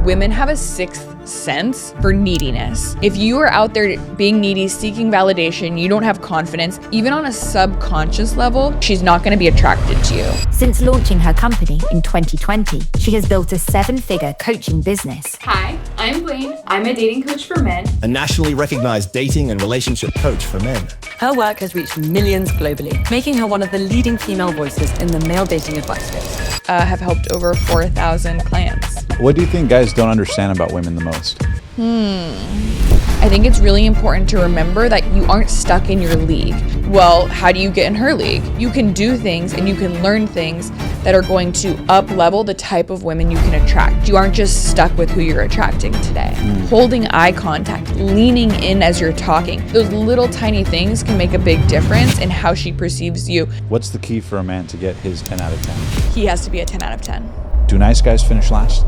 women have a sixth sense for neediness. If you are out there being needy, seeking validation, you don't have confidence, even on a subconscious level, she's not going to be attracted to you. Since launching her company in 2020, she has built a 7-figure coaching business. Hi, I'm Blaine. I'm a dating coach for men. A nationally recognized dating and relationship coach for men. Her work has reached millions globally, making her one of the leading female voices in the male dating advice space. Have helped over 4,000 clients. What do you think guys don't understand about women the most? I think it's really important to remember that you aren't stuck in your league. Well, how do you get in her league? You can do things and you can learn things that are going to up-level the type of women you can attract. You aren't just stuck with who you're attracting today. Holding eye contact, leaning in as you're talking. Those little tiny things can make a big difference in how she perceives you. What's the key for a man to get his 10 out of 10? He has to be a 10 out of 10. Do nice guys finish last?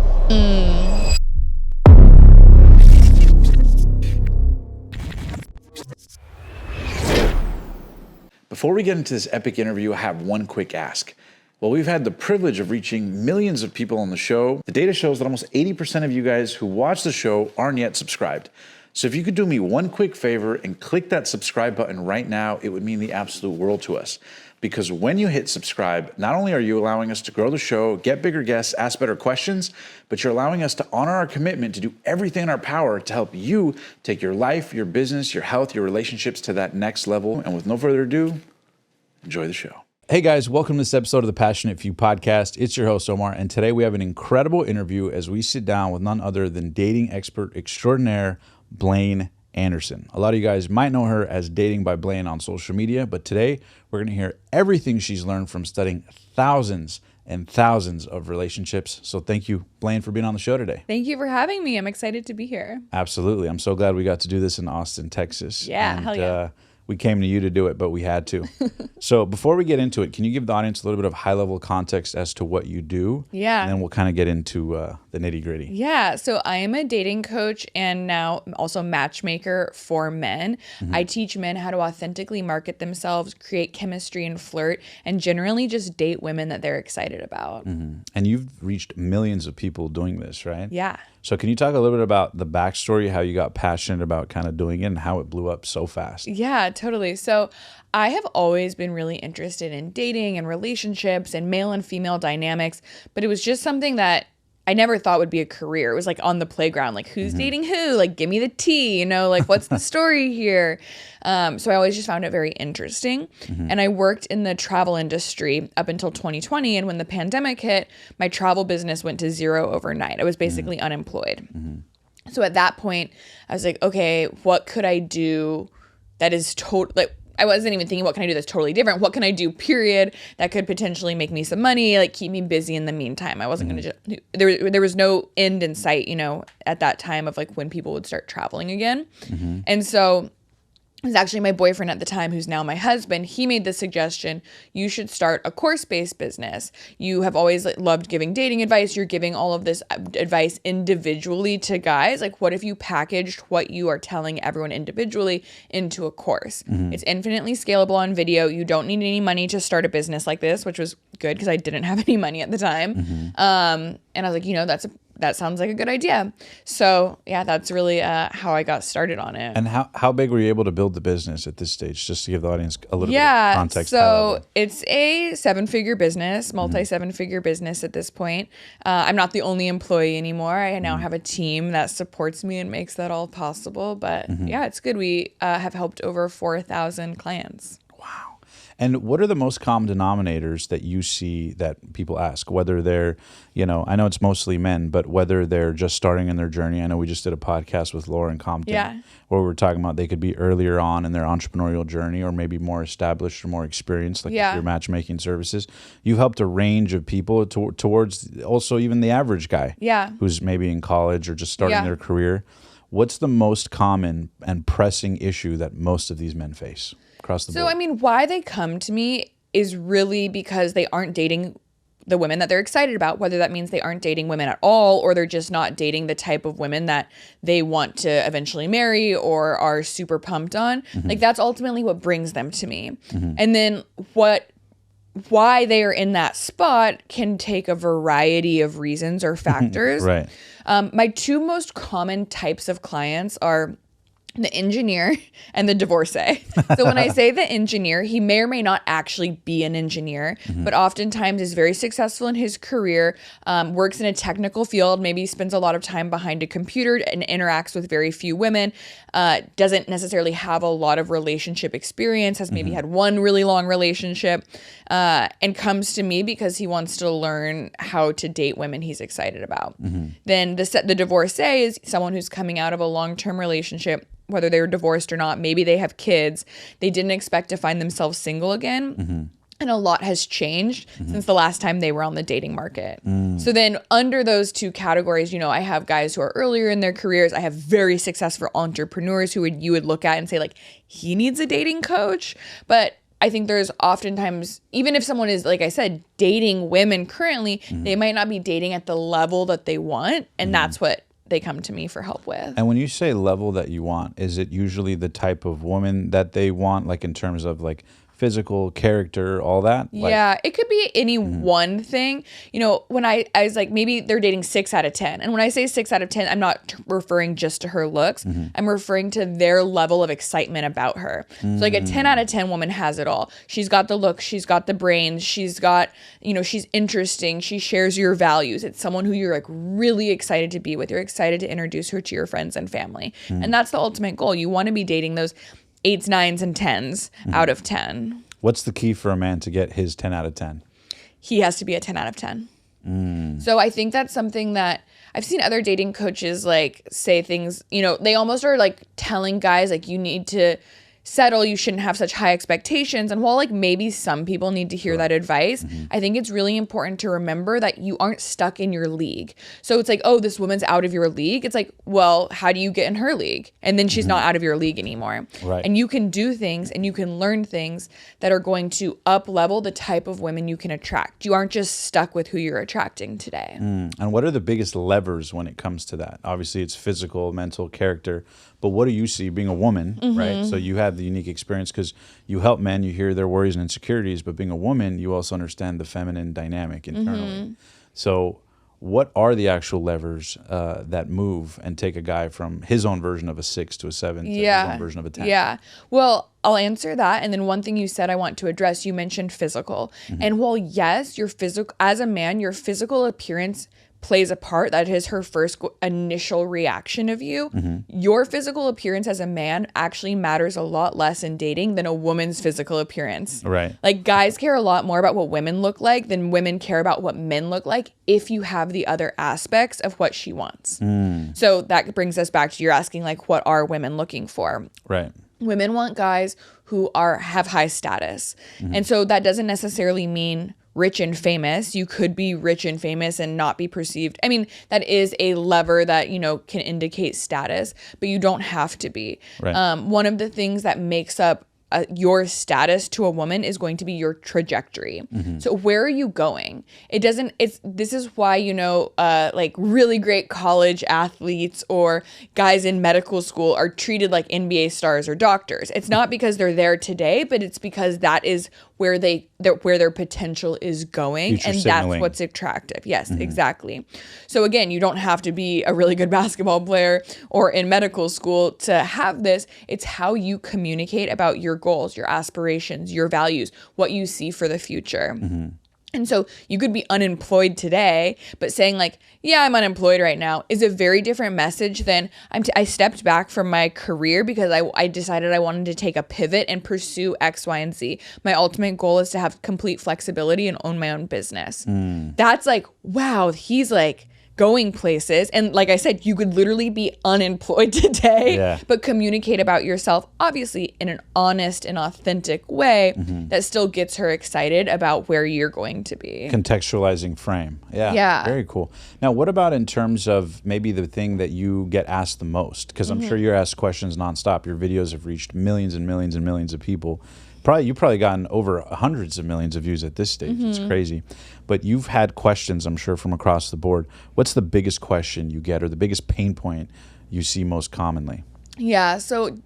Before we get into this epic interview, I have one quick ask. Well, we've had the privilege of reaching millions of people on the show. The data shows that almost 80% of you guys who watch the show aren't yet subscribed. So if you could do me one quick favor and click that subscribe button right now, it would mean the absolute world to us. Because when you hit subscribe, not only are you allowing us to grow the show, get bigger guests, ask better questions, but you're allowing us to honor our commitment to do everything in our power to help you take your life, your business, your health, your relationships to that next level. And with no further ado, enjoy the show. Hey guys, welcome to this episode of the Passionate Few podcast. It's your host, Omar, and today we have an incredible interview as we sit down with none other than dating expert extraordinaire, Blaine Anderson. A lot of you guys might know her as Dating by Blaine on social media, but today we're going to hear everything she's learned from studying thousands and thousands of relationships. So thank you, Blaine, for being on the show today. Thank you for having me. I'm excited to be here. Absolutely. I'm so glad we got to do this in Austin, Texas. Yeah, hell yeah. We came to you to do it, but we had to. So before we get into it, can you give the audience a little bit of high-level context as to what you do? Yeah. And then we'll kind of get into the nitty-gritty. Yeah. So I am a dating coach and now also matchmaker for men. I teach men how to authentically market themselves, create chemistry and flirt, and generally just date women that they're excited about. And you've reached millions of people doing this, right? Yeah. So can you talk a little bit about the backstory, how you got passionate about kind of doing it and how it blew up so fast? Yeah, totally. So I have always been really interested in dating and relationships and male and female dynamics, but it was just something that I never thought would be a career. It was like on the playground, like who's dating who? Like give me the tea, like what's the story here? So I always just found it very interesting. And I worked in the travel industry up until 2020. And when the pandemic hit, my travel business went to zero overnight. I was basically unemployed. So at that point, I was like, okay, what could I do that is totally, I wasn't even thinking, what can I do that's totally different? What can I do, period, that could potentially make me some money, like keep me busy in the meantime? I wasn't going to just, there was no end in sight, at that time of like when people would start traveling again. And so it was actually my boyfriend at the time, who's now my husband. He made the suggestion, you should start a course-based business. You have always loved giving dating advice. You're giving all of this advice individually to guys. Like, what if you packaged what you are telling everyone individually into a course? It's infinitely scalable on video. You don't need any money to start a business like this, which was good because I didn't have any money at the time. And I was like, that sounds like a good idea. So yeah, that's really how I got started on it. And how big were you able to build the business at this stage, just to give the audience a little bit of context? So it's a 7-figure business, multi-7-figure business at this point. I'm not the only employee anymore. I now have a team that supports me and makes that all possible. But yeah, it's good. We have helped over 4,000 clients. Wow. And what are the most common denominators that you see that people ask, whether they're, I know it's mostly men, but whether they're just starting in their journey? I know we just did a podcast with Lauren Compton where we were talking about they could be earlier on in their entrepreneurial journey or maybe more established or more experienced, like your matchmaking services. You've helped a range of people towards also even the average guy who's maybe in college or just starting their career. What's the most common and pressing issue that most of these men face across the board? So, I mean, why they come to me is really because they aren't dating the women that they're excited about, whether that means they aren't dating women at all, or they're just not dating the type of women that they want to eventually marry or are super pumped on. Like, that's ultimately what brings them to me. And then what why they are in that spot can take a variety of reasons or factors. Right. My two most common types of clients are the engineer and the divorcee. So when I say the engineer, he may or may not actually be an engineer, but oftentimes is very successful in his career, works in a technical field, maybe spends a lot of time behind a computer and interacts with very few women, doesn't necessarily have a lot of relationship experience, has maybe had one really long relationship, and comes to me because he wants to learn how to date women he's excited about. Then the divorcee is someone who's coming out of a long-term relationship, whether they were divorced or not, maybe they have kids. They didn't expect to find themselves single again. And a lot has changed since the last time they were on the dating market. So then under those two categories, you know, I have guys who are earlier in their careers. I have very successful entrepreneurs who you would look at and say, like, he needs a dating coach. But I think there's oftentimes, even if someone is, like I said, dating women currently, they might not be dating at the level that they want. And that's what they come to me for help with. And when you say level that you want, is it usually the type of woman that they want, like in terms of like physical, character, all that? Yeah, it could be any one thing. You know, when I was like, maybe they're dating 6 out of 10. And when I say 6 out of 10, I'm not referring just to her looks. I'm referring to their level of excitement about her. So like a 10 out of 10 woman has it all. She's got the look, she's got the brains, she's got, you know, she's interesting, she shares your values. It's someone who you're like really excited to be with. You're excited to introduce her to your friends and family. And that's the ultimate goal. You want to be dating those 8s, 9s, and 10s out of 10. What's the key for a man to get his 10 out of 10? He has to be a 10 out of 10. So I think that's something that I've seen other dating coaches like say things, you know, they almost are like telling guys like you need to settle, you shouldn't have such high expectations. And while like maybe some people need to hear that advice, I think it's really important to remember that you aren't stuck in your league. So it's like, oh, this woman's out of your league. It's like, well, how do you get in her league? And then she's not out of your league anymore. Right. And you can do things and you can learn things that are going to up level the type of women you can attract. You aren't just stuck with who you're attracting today. And what are the biggest levers when it comes to that? Obviously, it's physical, mental, character. But what do you see being a woman, right? So you have the unique experience because you help men, you hear their worries and insecurities, but being a woman, you also understand the feminine dynamic internally. So what are the actual levers that move and take a guy from his own version of a 6 to a 7 to his own version of a 10? Yeah. Well, I'll answer that. And then one thing you said I want to address, you mentioned physical. And while yes, your physical, as a man, your physical appearance plays a part, that is her first initial reaction of you, your physical appearance as a man actually matters a lot less in dating than a woman's physical appearance. Right. Like guys care a lot more about what women look like than women care about what men look like if you have the other aspects of what she wants. So that brings us back to you're asking like, what are women looking for? Right. Women want guys who have high status. And so that doesn't necessarily mean rich and famous. You could be rich and famous and not be perceived. I mean, that is a lever that, you know, can indicate status, but you don't have to be. Right. One of the things that makes up your status to a woman is going to be your trajectory. So where are you going? This is why, you know, like really great college athletes or guys in medical school are treated like NBA stars or doctors. It's not because they're there today, but it's because that is where their potential is going. Future and signaling. That's what's attractive. Yes, exactly. So again, you don't have to be a really good basketball player or in medical school to have this. It's how you communicate about your goals, your aspirations, your values, what you see for the future. And so you could be unemployed today, but saying like, yeah, I'm unemployed right now is a very different message than I stepped back from my career because I decided I wanted to take a pivot and pursue X, Y, and Z. My ultimate goal is to have complete flexibility and own my own business. That's like, wow, he's like going places. And like I said, you could literally be unemployed today, but communicate about yourself, obviously in an honest and authentic way that still gets her excited about where you're going to be. Contextualizing frame. Yeah. Very cool. Now, what about in terms of maybe the thing that you get asked the most? Because I'm sure you're asked questions nonstop. Your videos have reached millions and millions and millions of people. You've probably gotten over hundreds of millions of views at this stage. It's crazy. But you've had questions, I'm sure, from across the board. What's the biggest question you get or the biggest pain point you see most commonly? Yeah, so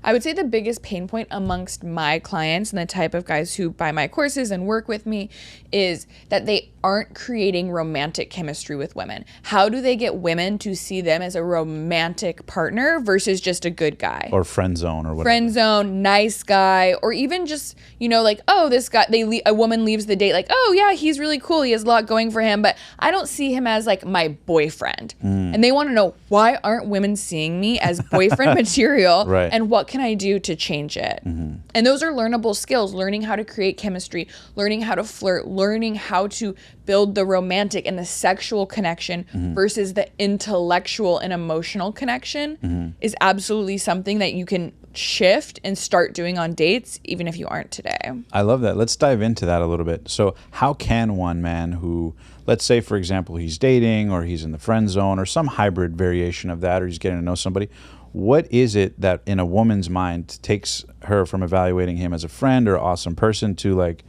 I would say the biggest pain point amongst my clients and the type of guys who buy my courses and work with me is that they aren't creating romantic chemistry with women. How do they get women to see them as a romantic partner versus just a good guy? Or friend zone or whatever. Friend zone, nice guy, or even just, like, oh, this guy, a woman leaves the date like, oh yeah, he's really cool, he has a lot going for him, but I don't see him as like my boyfriend. And they want to know, why aren't women seeing me as boyfriend material? Right. And what can I do to change it? And those are learnable skills, learning how to create chemistry, learning how to flirt, learning how to build the romantic and the sexual connection versus the intellectual and emotional connection is absolutely something that you can shift and start doing on dates, even if you aren't today. I love that. Let's dive into that a little bit. So how can one man who, let's say, for example, he's dating or he's in the friend zone or some hybrid variation of that, or he's getting to know somebody, what is it that in a woman's mind takes her from evaluating him as a friend or awesome person to like,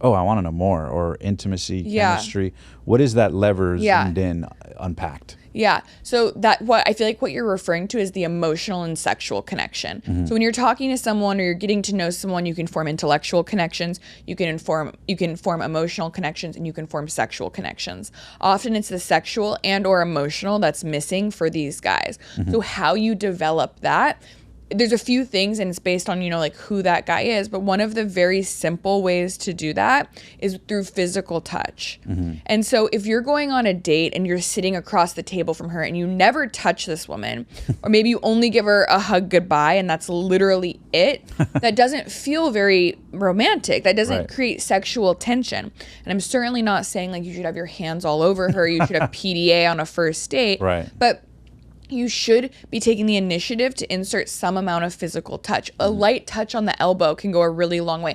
oh, I want to know more, or intimacy, chemistry? What is that lever zoomed in, unpacked? Yeah. So what I feel like what you're referring to is the emotional and sexual connection. So when you're talking to someone or you're getting to know someone, you can form intellectual connections, you can form emotional connections, and you can form sexual connections. Often it's the sexual and or emotional that's missing for these guys. So how you develop that, there's a few things, and it's based on, like who that guy is. But one of the very simple ways to do that is through physical touch. And so if you're going on a date and you're sitting across the table from her and you never touch this woman, or maybe you only give her a hug goodbye and that's literally it, that doesn't feel very romantic. That doesn't create sexual tension. And I'm certainly not saying like you should have your hands all over her, you should have PDA on a first date. But you should be taking the initiative to insert some amount of physical touch. A light touch on the elbow can go a really long way.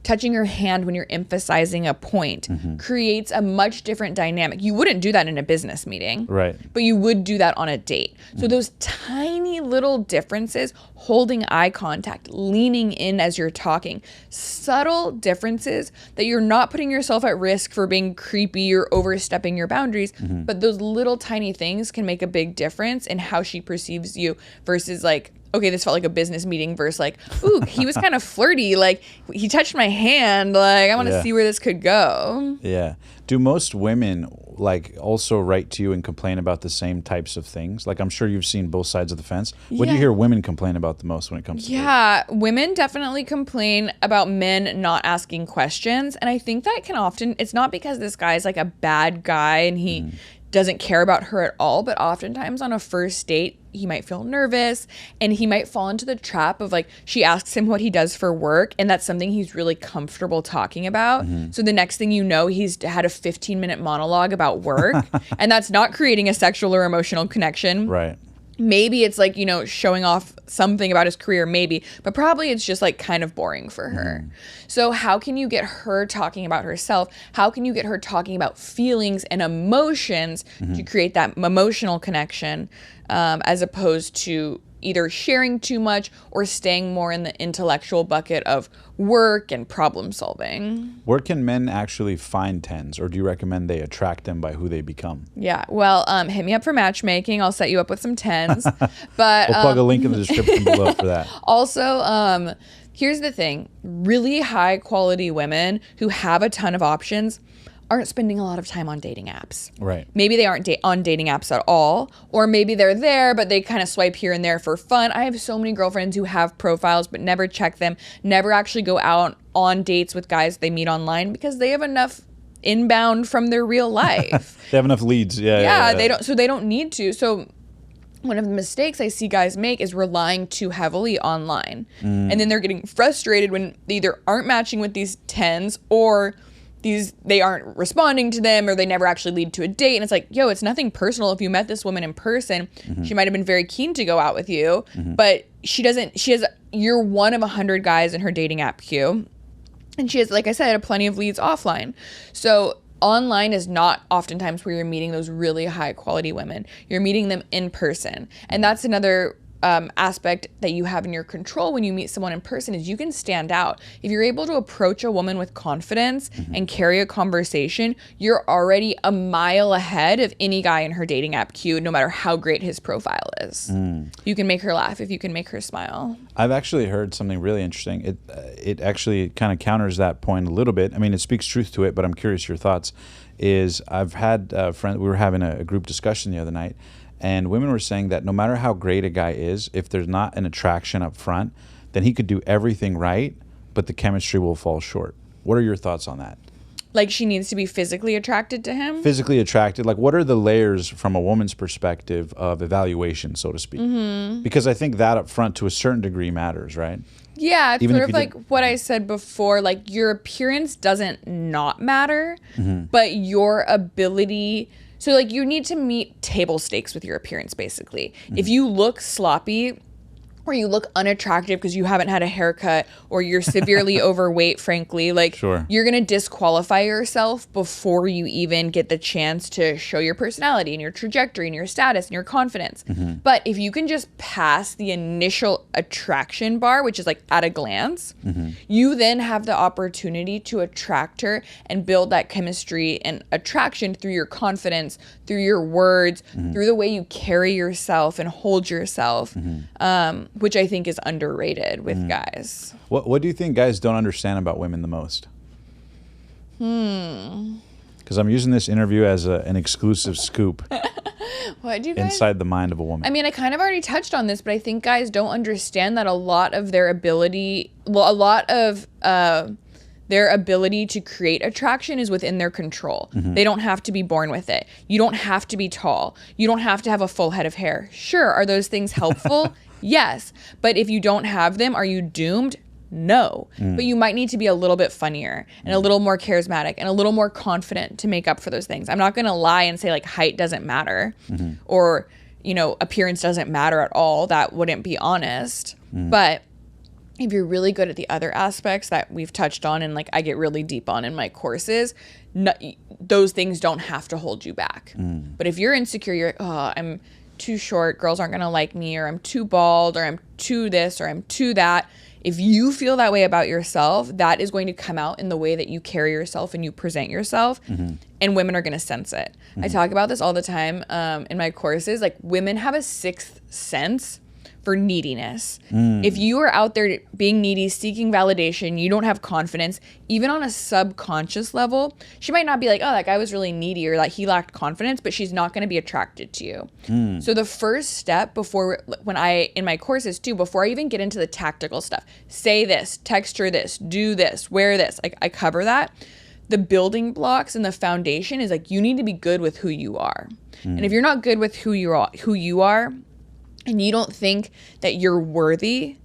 Touching your hand when you're emphasizing a point creates a much different dynamic. You wouldn't do that in a business meeting, but you would do that on a date. So those tiny little differences, holding eye contact, leaning in as you're talking, subtle differences that you're not putting yourself at risk for being creepy or overstepping your boundaries, but those little tiny things can make a big difference in how she perceives you versus like, okay, this felt like a business meeting versus like, ooh, he was kind of flirty. Like, he touched my hand. Like, I want to see where this could go. Yeah. Do most women like also write to you and complain about the same types of things? Like, I'm sure you've seen both sides of the fence. What do you hear women complain about the most when it comes to dating? Women definitely complain about men not asking questions. And I think that can often, it's not because this guy's like a bad guy and he doesn't care about her at all, but oftentimes on a first date, he might feel nervous and he might fall into the trap of like, she asks him what he does for work and that's something he's really comfortable talking about. So the next thing you know, he's had a 15-minute monologue about work and that's not creating a sexual or emotional connection. Maybe it's like, showing off something about his career, maybe, but probably it's just like kind of boring for her. So how can you get her talking about herself? How can you get her talking about feelings and emotions to create that emotional connection, as opposed to either sharing too much or staying more in the intellectual bucket of work and problem solving? Where can men actually find tens, or do you recommend they attract them by who they become? Yeah, well, hit me up for matchmaking. I'll set you up with some tens. But we'll plug a link in the description below for that. Also, here's the thing. Really high quality women who have a ton of options aren't spending a lot of time on dating apps. Maybe they aren't on dating apps at all, or maybe they're there, but they kind of swipe here and there for fun. I have so many girlfriends who have profiles, but never check them, never actually go out on dates with guys they meet online because they have enough inbound from their real life. They have enough leads. They don't need to. So one of the mistakes I see guys make is relying too heavily online. And then they're getting frustrated when they either aren't matching with these tens or they aren't responding to them, or they never actually lead to a date. And it's like, yo, it's nothing personal. If you met this woman in person, she might have been very keen to go out with you, but you're one of 100 guys in her dating app queue. And she has, like I said, plenty of leads offline. So online is not oftentimes where you're meeting those really high quality women. You're meeting them in person. And that's another aspect that you have in your control when you meet someone in person is you can stand out. If you're able to approach a woman with confidence and carry a conversation, you're already a mile ahead of any guy in her dating app queue, no matter how great his profile is. You can make her laugh if you can make her smile. I've actually heard something really interesting. It actually kind of counters that point a little bit. I mean, it speaks truth to it, but I'm curious your thoughts. I've had friends, we were having a group discussion the other night, and women were saying that no matter how great a guy is, if there's not an attraction up front, then he could do everything right, but the chemistry will fall short. What are your thoughts on that? Like, she needs to be physically attracted to him? Physically attracted. Like, what are the layers from a woman's perspective of evaluation, so to speak? Because I think that up front to a certain degree matters, right? Yeah, it's Even sort if of you like what I said before, like your appearance doesn't not matter, but your ability. So like you need to meet table stakes with your appearance, basically. If you look sloppy or you look unattractive because you haven't had a haircut or you're severely overweight, frankly, like you're going to disqualify yourself before you even get the chance to show your personality and your trajectory and your status and your confidence. But if you can just pass the initial attraction bar, which is like at a glance, you then have the opportunity to attract her and build that chemistry and attraction through your confidence, through your words, through the way you carry yourself and hold yourself. Which I think is underrated with guys. What do you think guys don't understand about women the most? Because I'm using this interview as an exclusive scoop What do you guys? inside the mind of a woman. I mean, I kind of already touched on this, but I think guys don't understand that a lot of their ability to create attraction is within their control. They don't have to be born with it. You don't have to be tall. You don't have to have a full head of hair. Sure, are those things helpful? Yes. But if you don't have them, are you doomed? No. But you might need to be a little bit funnier and a little more charismatic and a little more confident to make up for those things. I'm not going to lie and say like height doesn't matter or, you know, appearance doesn't matter at all. That wouldn't be honest. But if you're really good at the other aspects that we've touched on and like I get really deep on in my courses, those things don't have to hold you back. But if you're insecure, you're like, oh, I'm too short, girls aren't gonna like me, or I'm too bald, or I'm too this, or I'm too that. If you feel that way about yourself, that is going to come out in the way that you carry yourself and you present yourself, and women are gonna sense it. I talk about this all the time in my courses. Like, women have a sixth sense for neediness. If you are out there being needy, seeking validation, you don't have confidence, even on a subconscious level, she might not be like, oh, that guy was really needy or like he lacked confidence, but she's not going to be attracted to you. So the first step in my courses too, before I even get into the tactical stuff, say this, text her this, do this, wear this, I cover that. The building blocks and the foundation is like, you need to be good with who you are. And if you're not good with who you are, and you don't think that you're worthy,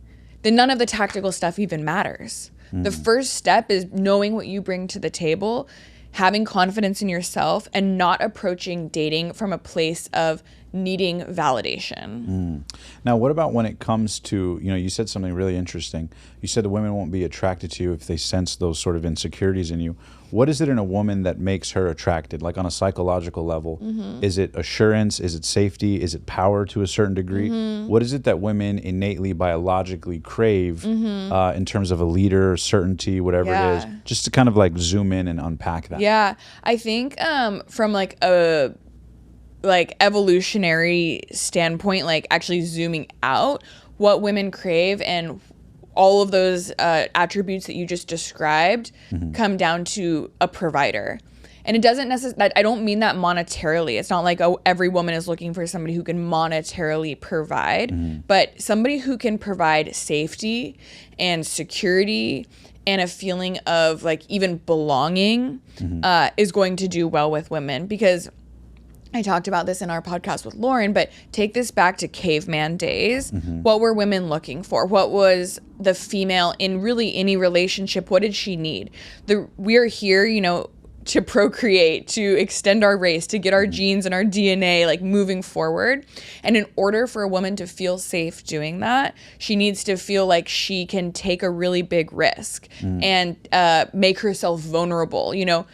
then none of the tactical stuff even matters. The first step is knowing what you bring to the table, having confidence in yourself, and not approaching dating from a place of needing validation. Now, what about when it comes to, you know, you said something really interesting. You said the women won't be attracted to you if they sense those sort of insecurities in you. What is it in a woman that makes her attracted, like on a psychological level? Is it assurance? Is it safety? Is it power to a certain degree? What is it that women innately, biologically crave in terms of a leader, certainty, whatever it is? Just to kind of like zoom in and unpack that. Yeah, I think from like a evolutionary standpoint, like actually zooming out, what women crave and all of those attributes that you just described come down to a provider. And it doesn't necessarily, I don't mean that monetarily. It's not like, oh, every woman is looking for somebody who can monetarily provide, but somebody who can provide safety and security and a feeling of like even belonging is going to do well with women. Because I talked about this in our podcast with Lauren, but take this back to caveman days. What were women looking for? What was the female in really any relationship? What did she need? We are here, you know, to procreate, to extend our race, to get our genes and our DNA like moving forward. And in order for a woman to feel safe doing that, she needs to feel like she can take a really big risk and make herself vulnerable. You know,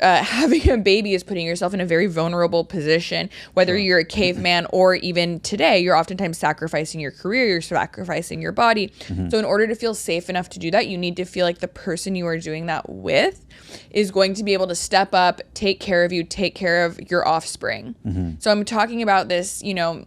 having a baby is putting yourself in a very vulnerable position, whether you're a caveman or even today, you're oftentimes sacrificing your career, you're sacrificing your body. So in order to feel safe enough to do that, you need to feel like the person you are doing that with is going to be able to step up, take care of you, take care of your offspring. So I'm talking about this, you know,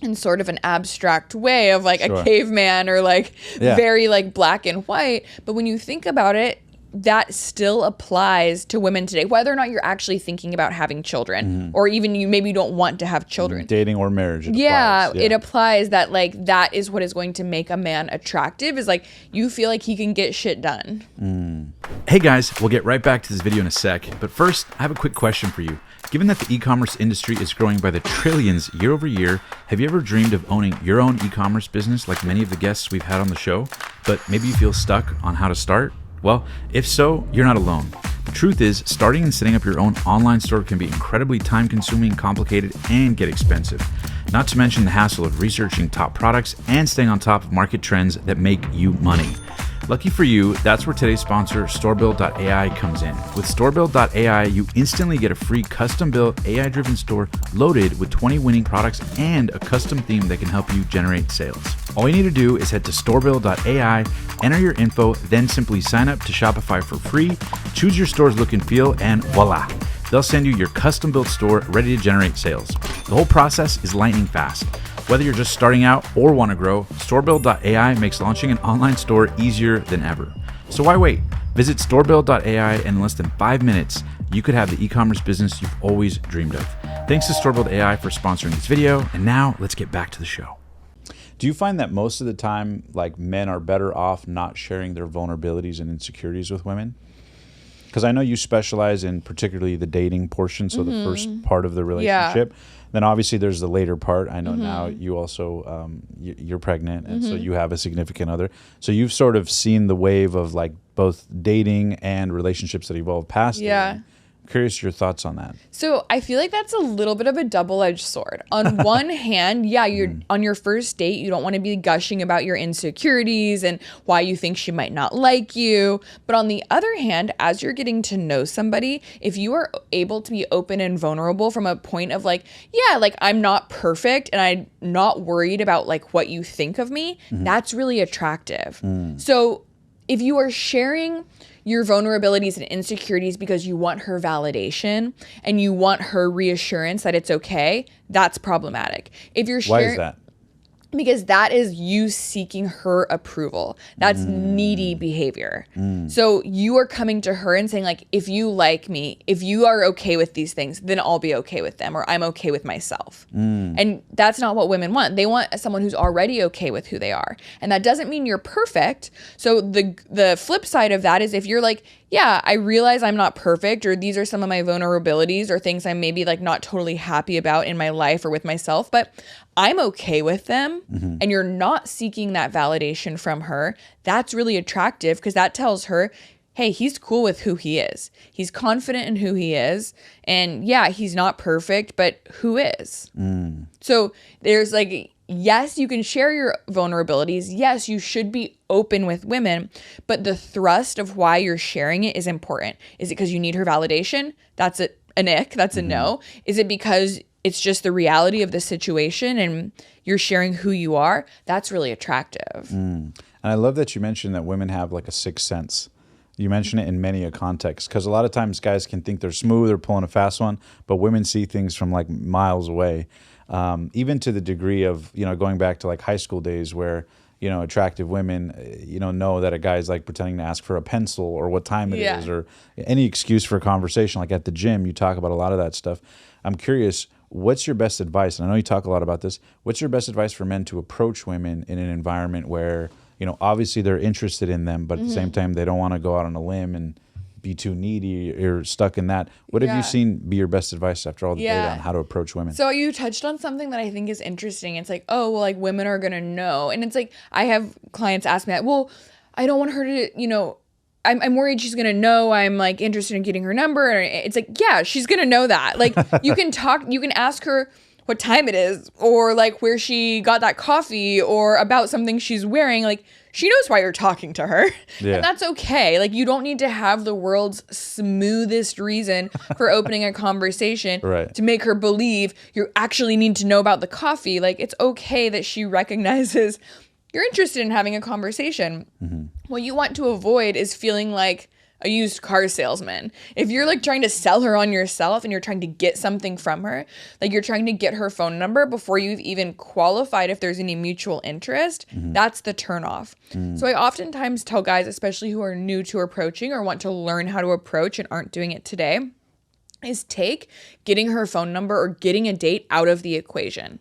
in sort of an abstract way of like a caveman or like very like black and white. But when you think about it, that still applies to women today, whether or not you're actually thinking about having children or even you maybe don't want to have children. Dating or marriage. It applies that like that is what is going to make a man attractive is like you feel like he can get shit done. Hey guys, we'll get right back to this video in a sec, but first I have a quick question for you. Given that the e-commerce industry is growing by the trillions year over year, have you ever dreamed of owning your own e-commerce business like many of the guests we've had on the show, but maybe you feel stuck on how to start? Well, if so, you're not alone. The truth is, starting and setting up your own online store can be incredibly time-consuming, complicated, and get expensive. Not to mention the hassle of researching top products and staying on top of market trends that make you money. Lucky for you, that's where today's sponsor, StoreBuild.ai, comes in. With StoreBuild.ai, you instantly get a free custom-built, AI-driven store loaded with 20 winning products and a custom theme that can help you generate sales. All you need to do is head to StoreBuild.ai, enter your info, then simply sign up to Shopify for free, choose your store's look and feel, and voila! They'll send you your custom-built store ready to generate sales. The whole process is lightning fast. Whether you're just starting out or want to grow, StoreBuild.ai makes launching an online store easier than ever. So why wait? Visit StoreBuild.ai and in less than 5 minutes, you could have the e-commerce business you've always dreamed of. Thanks to StoreBuild.ai for sponsoring this video, and now let's get back to the show. Do you find that most of the time, like, men are better off not sharing their vulnerabilities and insecurities with women? Because I know you specialize in particularly the dating portion, so the first part of the relationship. Then obviously there's the later part. I know now you also, you're pregnant, and so you have a significant other. So you've sort of seen the wave of like both dating and relationships that evolve past dating. Curious your thoughts on that. So I feel like that's a little bit of a double-edged sword. On one hand, you're on your first date, you don't want to be gushing about your insecurities and why you think she might not like you. But on the other hand, as you're getting to know somebody, if you are able to be open and vulnerable from a point of like, like I'm not perfect and I'm not worried about like what you think of me, that's really attractive. So if you are sharing your vulnerabilities and insecurities because you want her validation and you want her reassurance that it's okay, that's problematic. If you're sharing, why is that? Because that is you seeking her approval. That's needy behavior. So you are coming to her and saying like, if you like me, if you are okay with these things, then I'll be okay with them, or I'm okay with myself. And that's not what women want. They want someone who's already okay with who they are. And that doesn't mean you're perfect. So the flip side of that is if you're like, I realize I'm not perfect, or these are some of my vulnerabilities or things I'm maybe like not totally happy about in my life or with myself, but I'm okay with them, and you're not seeking that validation from her, that's really attractive because that tells her, hey, he's cool with who he is. He's confident in who he is. And he's not perfect, but who is? So there's like, yes, you can share your vulnerabilities. Yes, you should be open with women, but the thrust of why you're sharing it is important. Is it because you need her validation? That's an ick. That's a no. Is it because it's just the reality of the situation and you're sharing who you are? That's really attractive. And I love that you mentioned that women have like a sixth sense. You mention it in many a context, because a lot of times guys can think they're smooth or pulling a fast one, but women see things from like miles away. Even to the degree of, going back to like high school days where, attractive women, know that a guy's like pretending to ask for a pencil or what time it is, or any excuse for a conversation. Like at the gym, you talk about a lot of that stuff. I'm curious, what's your best advice? And I know you talk a lot about this. What's your best advice for men to approach women in an environment where, obviously they're interested in them, but at the same time, they don't want to go out on a limb and be too needy or stuck in that. What have you seen be your best advice after all the data on how to approach women? So you touched on something that I think is interesting. It's like, oh, well, like women are going to know. And it's like, I have clients ask me that, well, I don't want her to, I'm worried she's going to know I'm like interested in getting her number. And it's like, she's going to know that. Like you can ask her, what time it is, or like where she got that coffee, or about something she's wearing. Like, she knows why you're talking to her. Yeah. And that's okay. Like, you don't need to have the world's smoothest reason for opening a conversation Right. to make her believe you actually need to know about the coffee. Like, it's okay that she recognizes you're interested in having a conversation. What you want to avoid is feeling like a used car salesman. If you're like trying to sell her on yourself and you're trying to get something from her, like you're trying to get her phone number before you've even qualified if there's any mutual interest, that's the turnoff. So I oftentimes tell guys, especially who are new to approaching or want to learn how to approach and aren't doing it today, is take getting her phone number or getting a date out of the equation.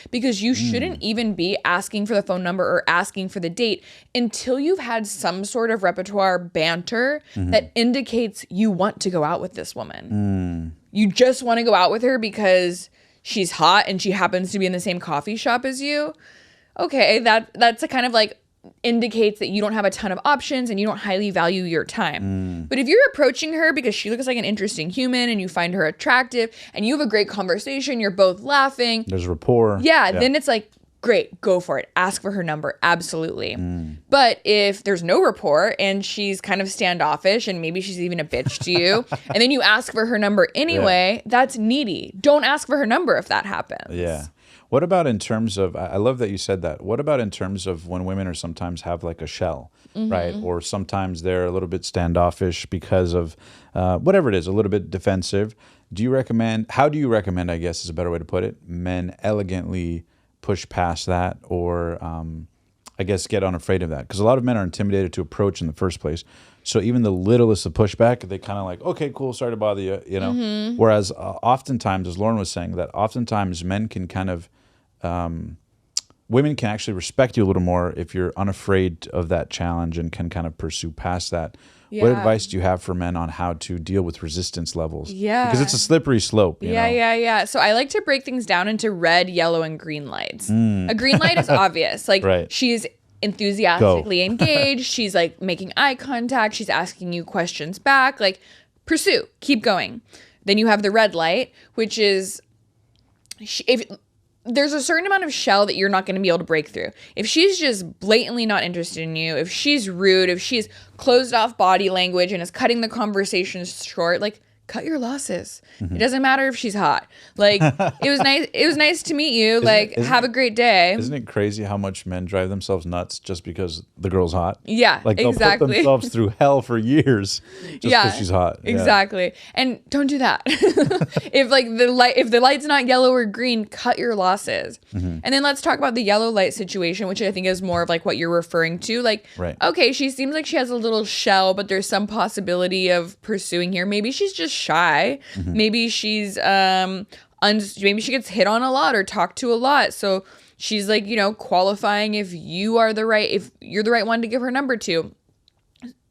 Because you shouldn't even be asking for the phone number or asking for the date until you've had some sort of repertoire banter that indicates you want to go out with this woman. You just want to go out with her because she's hot and she happens to be in the same coffee shop as you. Okay, that's a kind of like indicates that you don't have a ton of options and you don't highly value your time. But if you're approaching her because she looks like an interesting human and you find her attractive and you have a great conversation, you're both laughing. There's rapport. Yeah, then it's like, great, go for it. Ask for her number. Absolutely. But if there's no rapport and she's kind of standoffish and maybe she's even a bitch to you, and then you ask for her number anyway, that's needy. Don't ask for her number if that happens. Yeah. What about in terms of, I love that you said that. What about in terms of when women are sometimes have like a shell, right? Or sometimes they're a little bit standoffish because of whatever it is, a little bit defensive. How do you recommend, I guess is a better way to put it, men elegantly push past that or I guess get unafraid of that? Because a lot of men are intimidated to approach in the first place. So even the littlest of pushback, they kind of like, okay, cool, sorry to bother you, you know? Whereas oftentimes, as Lauren was saying, that oftentimes men can kind of, women can actually respect you a little more if you're unafraid of that challenge and can kind of pursue past that. What advice do you have for men on how to deal with resistance levels? Yeah. Because it's a slippery slope, you know? Yeah. So I like to break things down into red, yellow, and green lights. A green light is obvious. Like she's enthusiastically engaged. She's like making eye contact. She's asking you questions back. Like pursue, keep going. Then you have the red light, which is if there's a certain amount of shell that you're not going to be able to break through. If she's just blatantly not interested in you, if she's rude, if she's closed off body language and is cutting the conversation short, like cut your losses. It doesn't matter if she's hot. Like it was nice to meet you. Have a great day. Isn't it crazy how much men drive themselves nuts just because the girl's hot? Yeah, like they'll put themselves through hell for years just because she's hot. Exactly. And don't do that. If the light's not yellow or green, cut your losses. And then let's talk about the yellow light situation, which I think is more of like what you're referring to. Like, okay, she seems like she has a little shell, but there's some possibility of pursuing here. Maybe she's just shy. Maybe she's maybe she gets hit on a lot or talked to a lot. So she's like, qualifying if you're the right one to give her number to.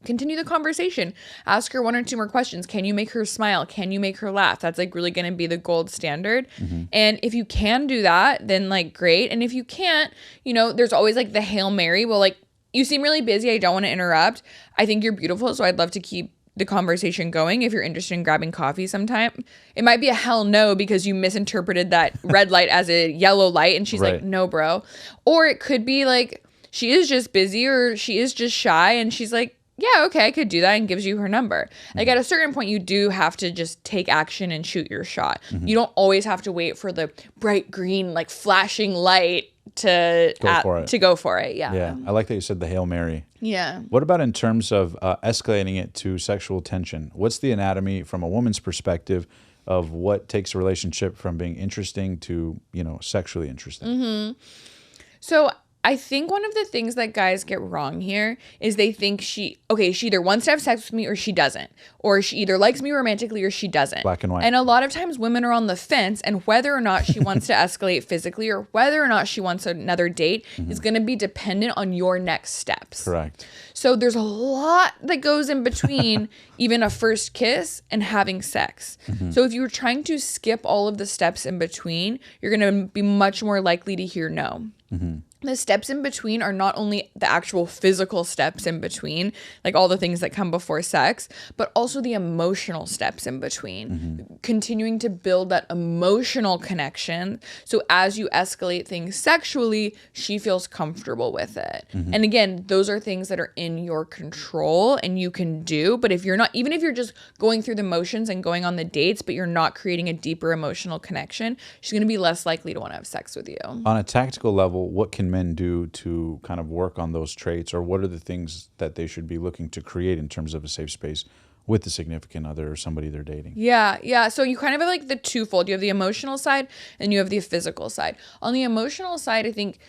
Continue the conversation. Ask her one or two more questions. Can you make her smile? Can you make her laugh? That's like really going to be the gold standard. And if you can do that, then like great. And if you can't, there's always like the Hail Mary. Well, like you seem really busy. I don't want to interrupt. I think you're beautiful. So I'd love to keep the conversation going if you're interested in grabbing coffee sometime. It might be a hell no because you misinterpreted that red light as a yellow light and she's like, no, bro. Or it could be like she is just busy or she is just shy and she's like, yeah, okay, I could do that, and gives you her number. Like at a certain point, you do have to just take action and shoot your shot. You don't always have to wait for the bright green, like flashing light to go for it. Yeah. I like that you said the Hail Mary. Yeah. What about in terms of escalating it to sexual tension? What's the anatomy from a woman's perspective of what takes a relationship from being interesting to, sexually interesting? So I think one of the things that guys get wrong here is they think she either wants to have sex with me or she doesn't. Or she either likes me romantically or she doesn't. Black and white. And a lot of times women are on the fence, and whether or not she wants to escalate physically or whether or not she wants another date is going to be dependent on your next steps. Correct. So there's a lot that goes in between even a first kiss and having sex. So if you're trying to skip all of the steps in between, you're going to be much more likely to hear no. the steps in between are not only the actual physical steps in between, like all the things that come before sex, but also the emotional steps in between. Continuing to build that emotional connection. So as you escalate things sexually, she feels comfortable with it. And again, those are things that are in your control and you can do. But if you're not, even if you're just going through the motions and going on the dates, but you're not creating a deeper emotional connection, she's going to be less likely to want to have sex with you. On a tactical level, what can men do to kind of work on those traits, or what are the things that they should be looking to create in terms of a safe space with the significant other or somebody they're dating? Yeah. So you kind of have like the twofold. You have the emotional side and you have the physical side. On the emotional side, I think,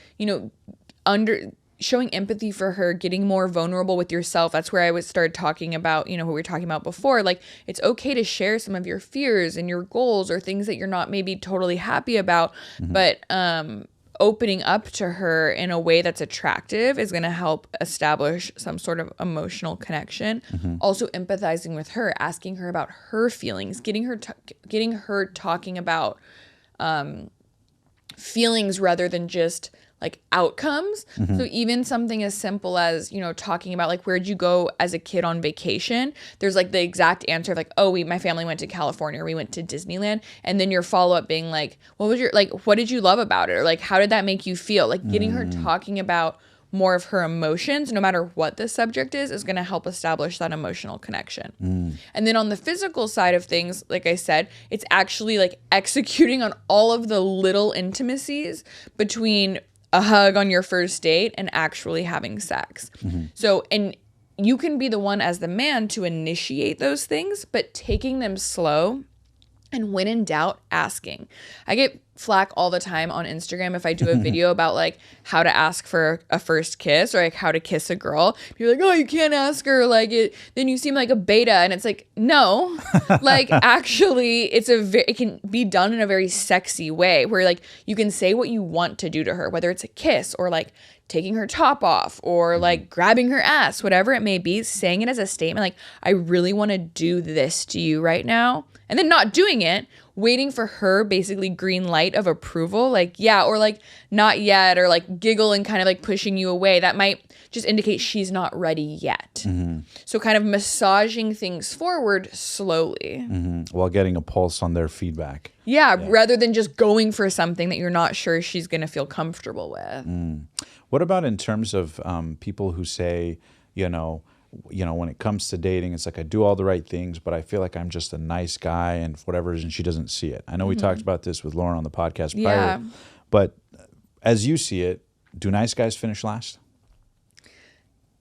showing empathy for her, getting more vulnerable with yourself. That's where I started talking about, what we were talking about before. Like, it's okay to share some of your fears and your goals or things that you're not maybe totally happy about, but opening up to her in a way that's attractive is going to help establish some sort of emotional connection. Also empathizing with her, asking her about her feelings, getting her talking about feelings rather than just like outcomes. So even something as simple as, talking about like, where'd you go as a kid on vacation? There's like the exact answer of like, oh, my family went to California, or we went to Disneyland. And then your follow-up being like, what did you love about it? Or like, how did that make you feel? Like getting her talking about more of her emotions, no matter what the subject is going to help establish that emotional connection. And then on the physical side of things, like I said, it's actually like executing on all of the little intimacies between a hug on your first date and actually having sex. So, and you can be the one as the man to initiate those things, but taking them slow, and when in doubt, asking. I get flack all the time on Instagram if I do a video about like how to ask for a first kiss or like how to kiss a girl. You're like, oh, you can't ask her like it. Then you seem like a beta, and it's like, no, like actually, it can be done in a very sexy way where like you can say what you want to do to her, whether it's a kiss or like taking her top off or like grabbing her ass, whatever it may be, saying it as a statement like, I really want to do this to you right now. And then not doing it, waiting for her basically green light of approval, like, yeah, or like not yet, or like giggle and kind of like pushing you away. That might just indicate she's not ready yet. So kind of massaging things forward slowly. While getting a pulse on their feedback. Yeah, rather than just going for something that you're not sure she's going to feel comfortable with. What about in terms of people who say, when it comes to dating, it's like I do all the right things, but I feel like I'm just a nice guy, and for whatever reason, she doesn't see it. I know we talked about this with Lauren on the podcast prior, but as you see it, do nice guys finish last?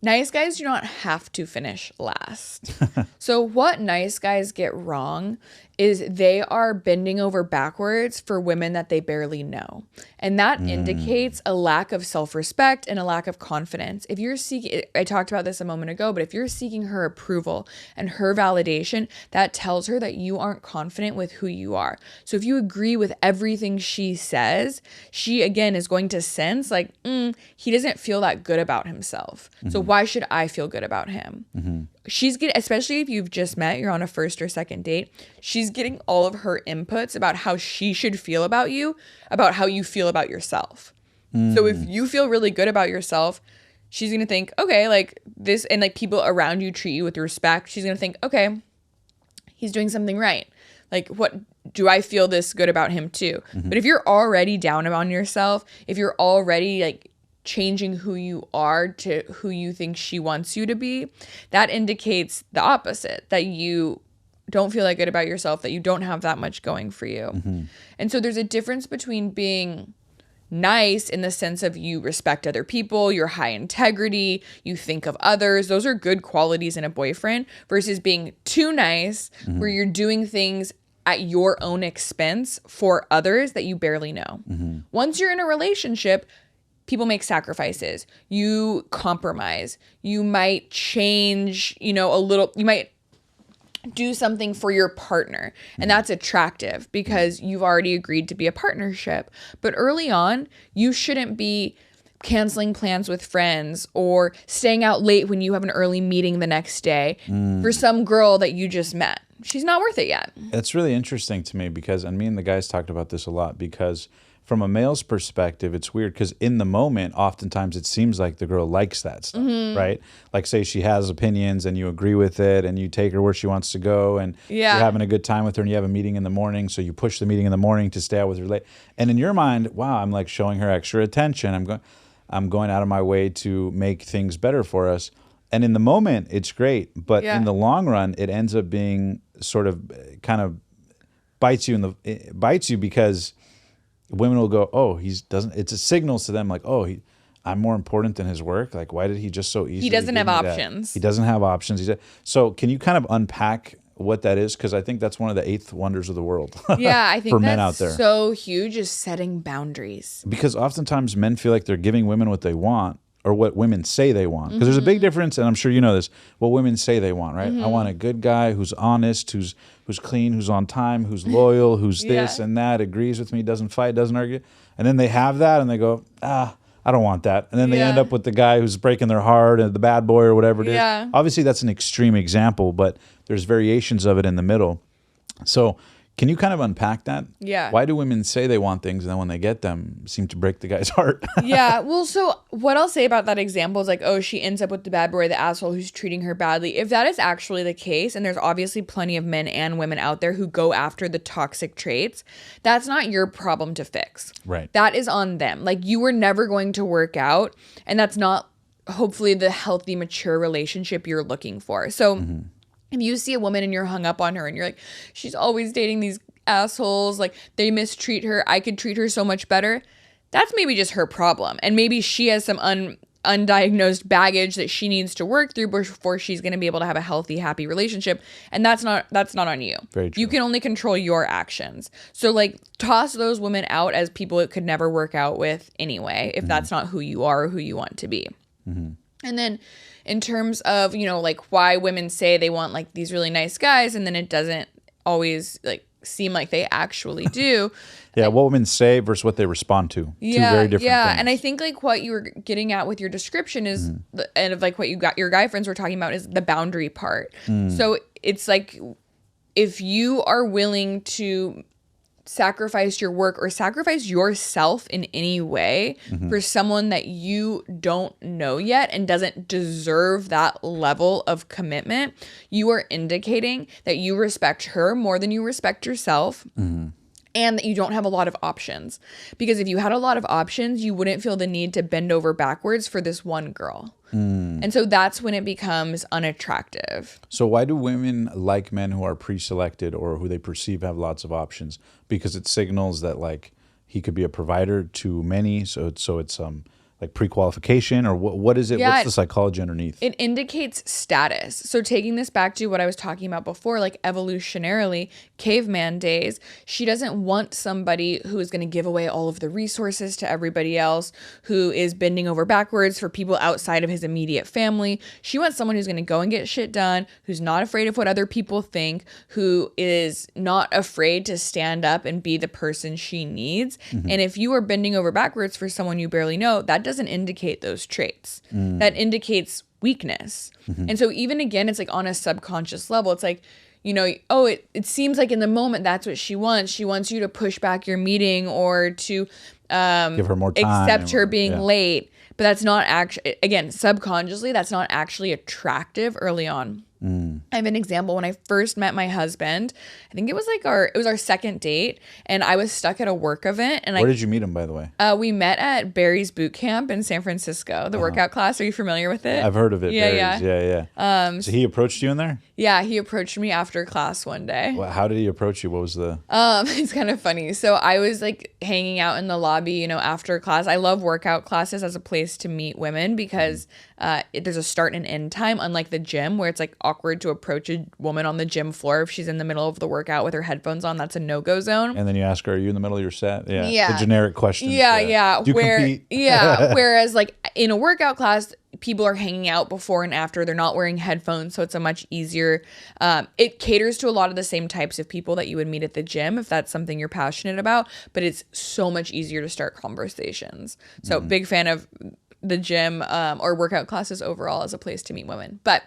Nice guys do not have to finish last. So what nice guys get wrong is they are bending over backwards for women that they barely know. And that indicates a lack of self-respect and a lack of confidence. If you're seeking, I talked about this a moment ago, but if you're seeking her approval and her validation, that tells her that you aren't confident with who you are. So if you agree with everything she says, she again is going to sense like, he doesn't feel that good about himself. So why should I feel good about him? She's getting, especially if you've just met, you're on a first or second date, she's getting all of her inputs about how she should feel about you, about how you feel about yourself. So if you feel really good about yourself, she's going to think, okay, like this, and like people around you treat you with respect. She's going to think, okay, he's doing something right. Like, what do I feel this good about him too? But if you're already down on yourself, if you're already like changing who you are to who you think she wants you to be, that indicates the opposite, that you don't feel that good about yourself, that you don't have that much going for you. And so there's a difference between being nice in the sense of you respect other people, you're high integrity, you think of others. Those are good qualities in a boyfriend, versus being too nice, where you're doing things at your own expense for others that you barely know. Once you're in a relationship, people make sacrifices. You compromise. You might change, a little. You might do something for your partner. And that's attractive because you've already agreed to be a partnership. But early on, you shouldn't be canceling plans with friends or staying out late when you have an early meeting the next day for some girl that you just met. She's not worth it yet. It's really interesting to me because, and me and the guys talked about this a lot, because from a male's perspective, it's weird because in the moment, oftentimes it seems like the girl likes that stuff, right? Like say she has opinions and you agree with it and you take her where she wants to go and you're having a good time with her and you have a meeting in the morning. So you push the meeting in the morning to stay out with her late. And in your mind, wow, I'm like showing her extra attention. I'm going out of my way to make things better for us. And in the moment, it's great. But in the long run, it ends up being sort of kind of bites you because women will go, oh, it's a signal to them like, oh, I'm more important than his work. Like, why did he just so easily? He doesn't have give me options. He doesn't have options. So can you kind of unpack what that is? Because I think that's one of the eighth wonders of the world. Yeah, I think for that's men out there. So huge is setting boundaries. Because oftentimes men feel like they're giving women what they want or what women say they want. Because there's a big difference, and I'm sure you know this, what women say they want, right? I want a good guy who's honest, who's clean, who's on time, who's loyal, who's this and that, agrees with me, doesn't fight, doesn't argue. And then they have that and they go, I don't want that. And then they end up with the guy who's breaking their heart and the bad boy or whatever it is. Obviously, that's an extreme example, but there's variations of it in the middle. So can you kind of unpack that? Yeah. Why do women say they want things and then when they get them, seem to break the guy's heart? Yeah. Well, so what I'll say about that example is like, oh, she ends up with the bad boy, the asshole who's treating her badly. If that is actually the case, and there's obviously plenty of men and women out there who go after the toxic traits, that's not your problem to fix. Right. That is on them. Like, you were never going to work out, and that's not hopefully the healthy, mature relationship you're looking for. So if you see a woman and you're hung up on her and you're like, she's always dating these assholes, like they mistreat her, I could treat her so much better, that's maybe just her problem. And maybe she has some undiagnosed baggage that she needs to work through before she's going to be able to have a healthy, happy relationship. And that's not on you. Very true. You can only control your actions. So like, toss those women out as people it could never work out with anyway, if that's not who you are or who you want to be. And then in terms of, like why women say they want like these really nice guys and then it doesn't always like seem like they actually do. Yeah, what women say versus what they respond to. Two very different things. And I think like what you were getting at with your description is, and of like what you got your guy friends were talking about is the boundary part. So it's like, if you are willing to sacrifice your work or sacrifice yourself in any way for someone that you don't know yet and doesn't deserve that level of commitment, you are indicating that you respect her more than you respect yourself. And that you don't have a lot of options. Because if you had a lot of options, you wouldn't feel the need to bend over backwards for this one girl. And so that's when it becomes unattractive. So why do women like men who are pre-selected or who they perceive have lots of options? Because it signals that like he could be a provider to many. So it's like pre-qualification, or what is it? Yeah, what's the psychology underneath? It indicates status. So taking this back to what I was talking about before, like evolutionarily, caveman days, she doesn't want somebody who is going to give away all of the resources to everybody else, who is bending over backwards for people outside of his immediate family. She wants someone who's going to go and get shit done, who's not afraid of what other people think, who is not afraid to stand up and be the person she needs. And if you are bending over backwards for someone you barely know, that doesn't indicate those traits. That indicates weakness. And so even again, it's like on a subconscious level, it's like, it seems like in the moment that's what she wants. She wants you to push back your meeting or to give her more time, accept her being late. But that's not actually, again, subconsciously, that's not actually attractive early on. I have an example. When I first met my husband, I think it was like our second date, and I was stuck at a work event. And Where did you meet him, by the way? We met at Barry's boot camp in San Francisco, the workout class. Are you familiar with it? I've heard of it. Yeah, Barry's. Yeah. So he approached you in there? Yeah, he approached me after class one day. Well, how did he approach you? What was the? It's kind of funny. So I was like hanging out in the lobby, after class. I love workout classes as a place to meet women because there's a start and end time, unlike the gym where it's like awkward to approach a woman on the gym floor if she's in the middle of the workout with her headphones on. That's a no-go zone. And then you ask her, "Are you in the middle of your set?" Yeah. The generic question. Yeah. Do you compete? Yeah. Whereas like in a workout class, people are hanging out before and after. They're not wearing headphones, so it's a much easier. It caters to a lot of the same types of people that you would meet at the gym if that's something you're passionate about. But it's so much easier to start conversations. So big fan of the gym or workout classes overall as a place to meet women. But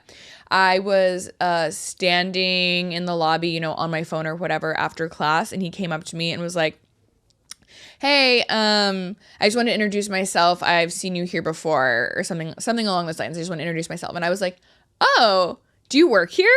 I was standing in the lobby, on my phone or whatever after class, and he came up to me and was like, hey, I just want to introduce myself. I've seen you here before, or something along those lines. I just want to introduce myself. And I was like, oh, do you work here?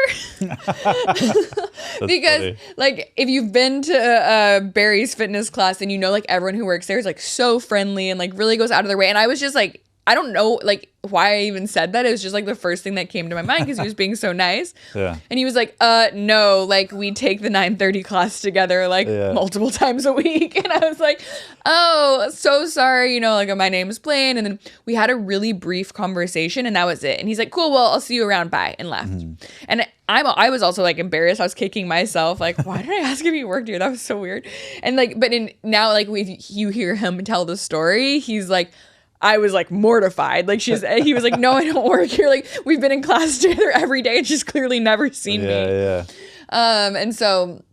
Because funny. like if you've been to Barry's fitness class and you know like everyone who works there is like so friendly and like really goes out of their way. And I was just like, I don't know like why I even said that. It was just like the first thing that came to my mind because he was being so nice. Yeah. And he was like, no, like we take the 9:30 class together like multiple times a week. And I was like, oh, so sorry. You know, like my name is Blaine. And then we had a really brief conversation and that was it. And he's like, cool, well, I'll see you around. Bye. And left. And I was also like embarrassed. I was kicking myself. Like, why did I ask if he worked here? That was so weird. And like, but now like you hear him tell the story, he's like, I was like mortified. Like he was like, no, I don't work here. Like we've been in class together every day and she's clearly never seen me. Yeah. And so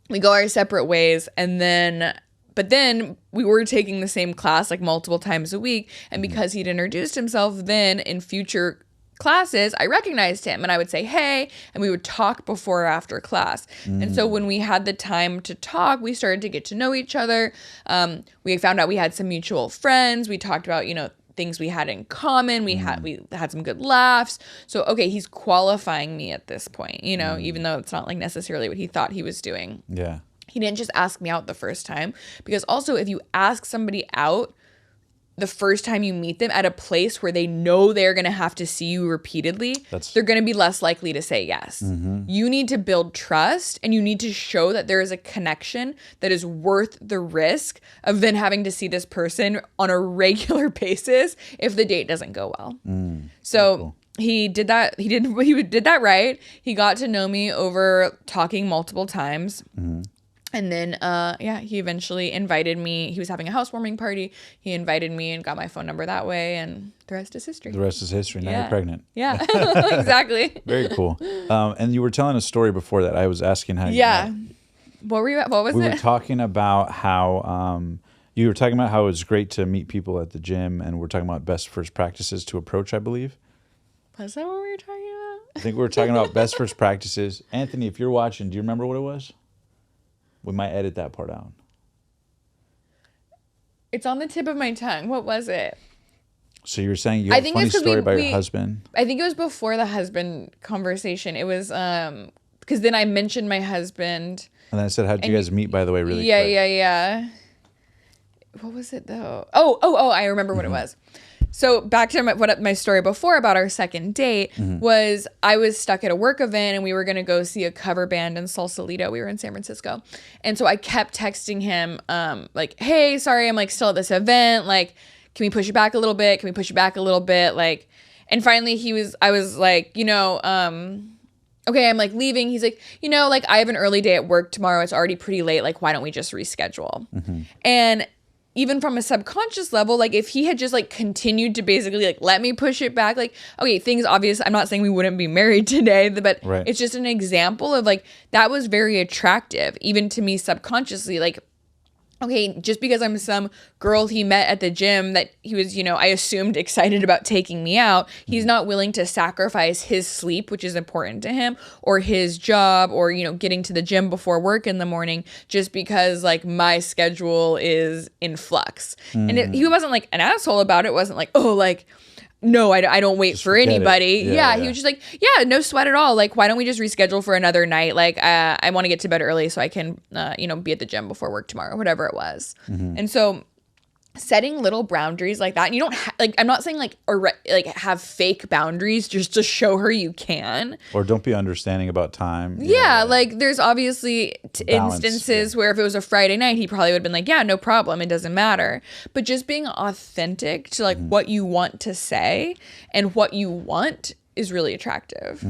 we go our separate ways. But then we were taking the same class like multiple times a week. And because he'd introduced himself then in future classes, I recognized him and I would say, hey, and we would talk before or after class. And so when we had the time to talk, we started to get to know each other. We found out we had some mutual friends. We talked about, you know, things we had in common. We had some good laughs. So, okay, he's qualifying me at this point, you know, even though it's not like necessarily what he thought he was doing. Yeah. He didn't just ask me out the first time, because also if you ask somebody out the first time you meet them at a place where they know they're going to have to see you repeatedly, they're going to be less likely to say yes. You need to build trust and you need to show that there is a connection that is worth the risk of then having to see this person on a regular basis if the date doesn't go well. So cool. He did that. He did that right. He got to know me over talking multiple times. And then, he eventually invited me. He was having a housewarming party. He invited me and got my phone number that way. And the rest is history. The rest is history. Now you're pregnant. Yeah, exactly. Very cool. And you were telling a story before that. I was asking how you met. What were you at? What was it? We were talking about how you were talking about how it's great to meet people at the gym. And we're talking about best first practices to approach, I believe. Was that what we were talking about? I think we were talking about best first practices. Anthony, if you're watching, do you remember what it was? We might edit that part out. It's on the tip of my tongue. What was it? So you were saying you had a funny story about your husband? I think it was before the husband conversation. It was because then I mentioned my husband. And then I said, how'd you guys meet, by the way, really quick? Yeah. What was it, though? Oh, I remember what it was. So back to my story before about our second date was I was stuck at a work event and we were going to go see a cover band in Sausalito. We were in San Francisco. And so I kept texting him like, hey, sorry, I'm like still at this event. Like, can we push it back a little bit? Can we push it back a little bit? Like, and finally I was like, you know, okay, I'm like leaving. He's like, you know, like I have an early day at work tomorrow. It's already pretty late. Like, why don't we just reschedule? And even from a subconscious level, like if he had just like continued to basically like let me push it back, like, okay, things obvious. I'm not saying we wouldn't be married today, but It's just an example of like, that was very attractive, even to me subconsciously. Like, okay, just because I'm some girl he met at the gym that he was, you know, I assumed excited about taking me out, he's not willing to sacrifice his sleep, which is important to him, or his job, or, you know, getting to the gym before work in the morning just because like my schedule is in flux. And he wasn't like an asshole about it. It wasn't like, oh, like, no, I don't wait for anybody. Yeah, he was just like, yeah, no sweat at all. Like, why don't we just reschedule for another night? Like, I want to get to bed early so I can, you know, be at the gym before work tomorrow, whatever it was. And so setting little boundaries like that, and you don't like, I'm not saying like, like have fake boundaries just to show her you can. Or don't be understanding about time. Yeah, like there's obviously instances where if it was a Friday night, he probably would have been like, yeah, no problem, it doesn't matter. But just being authentic to like what you want to say and what you want is really attractive.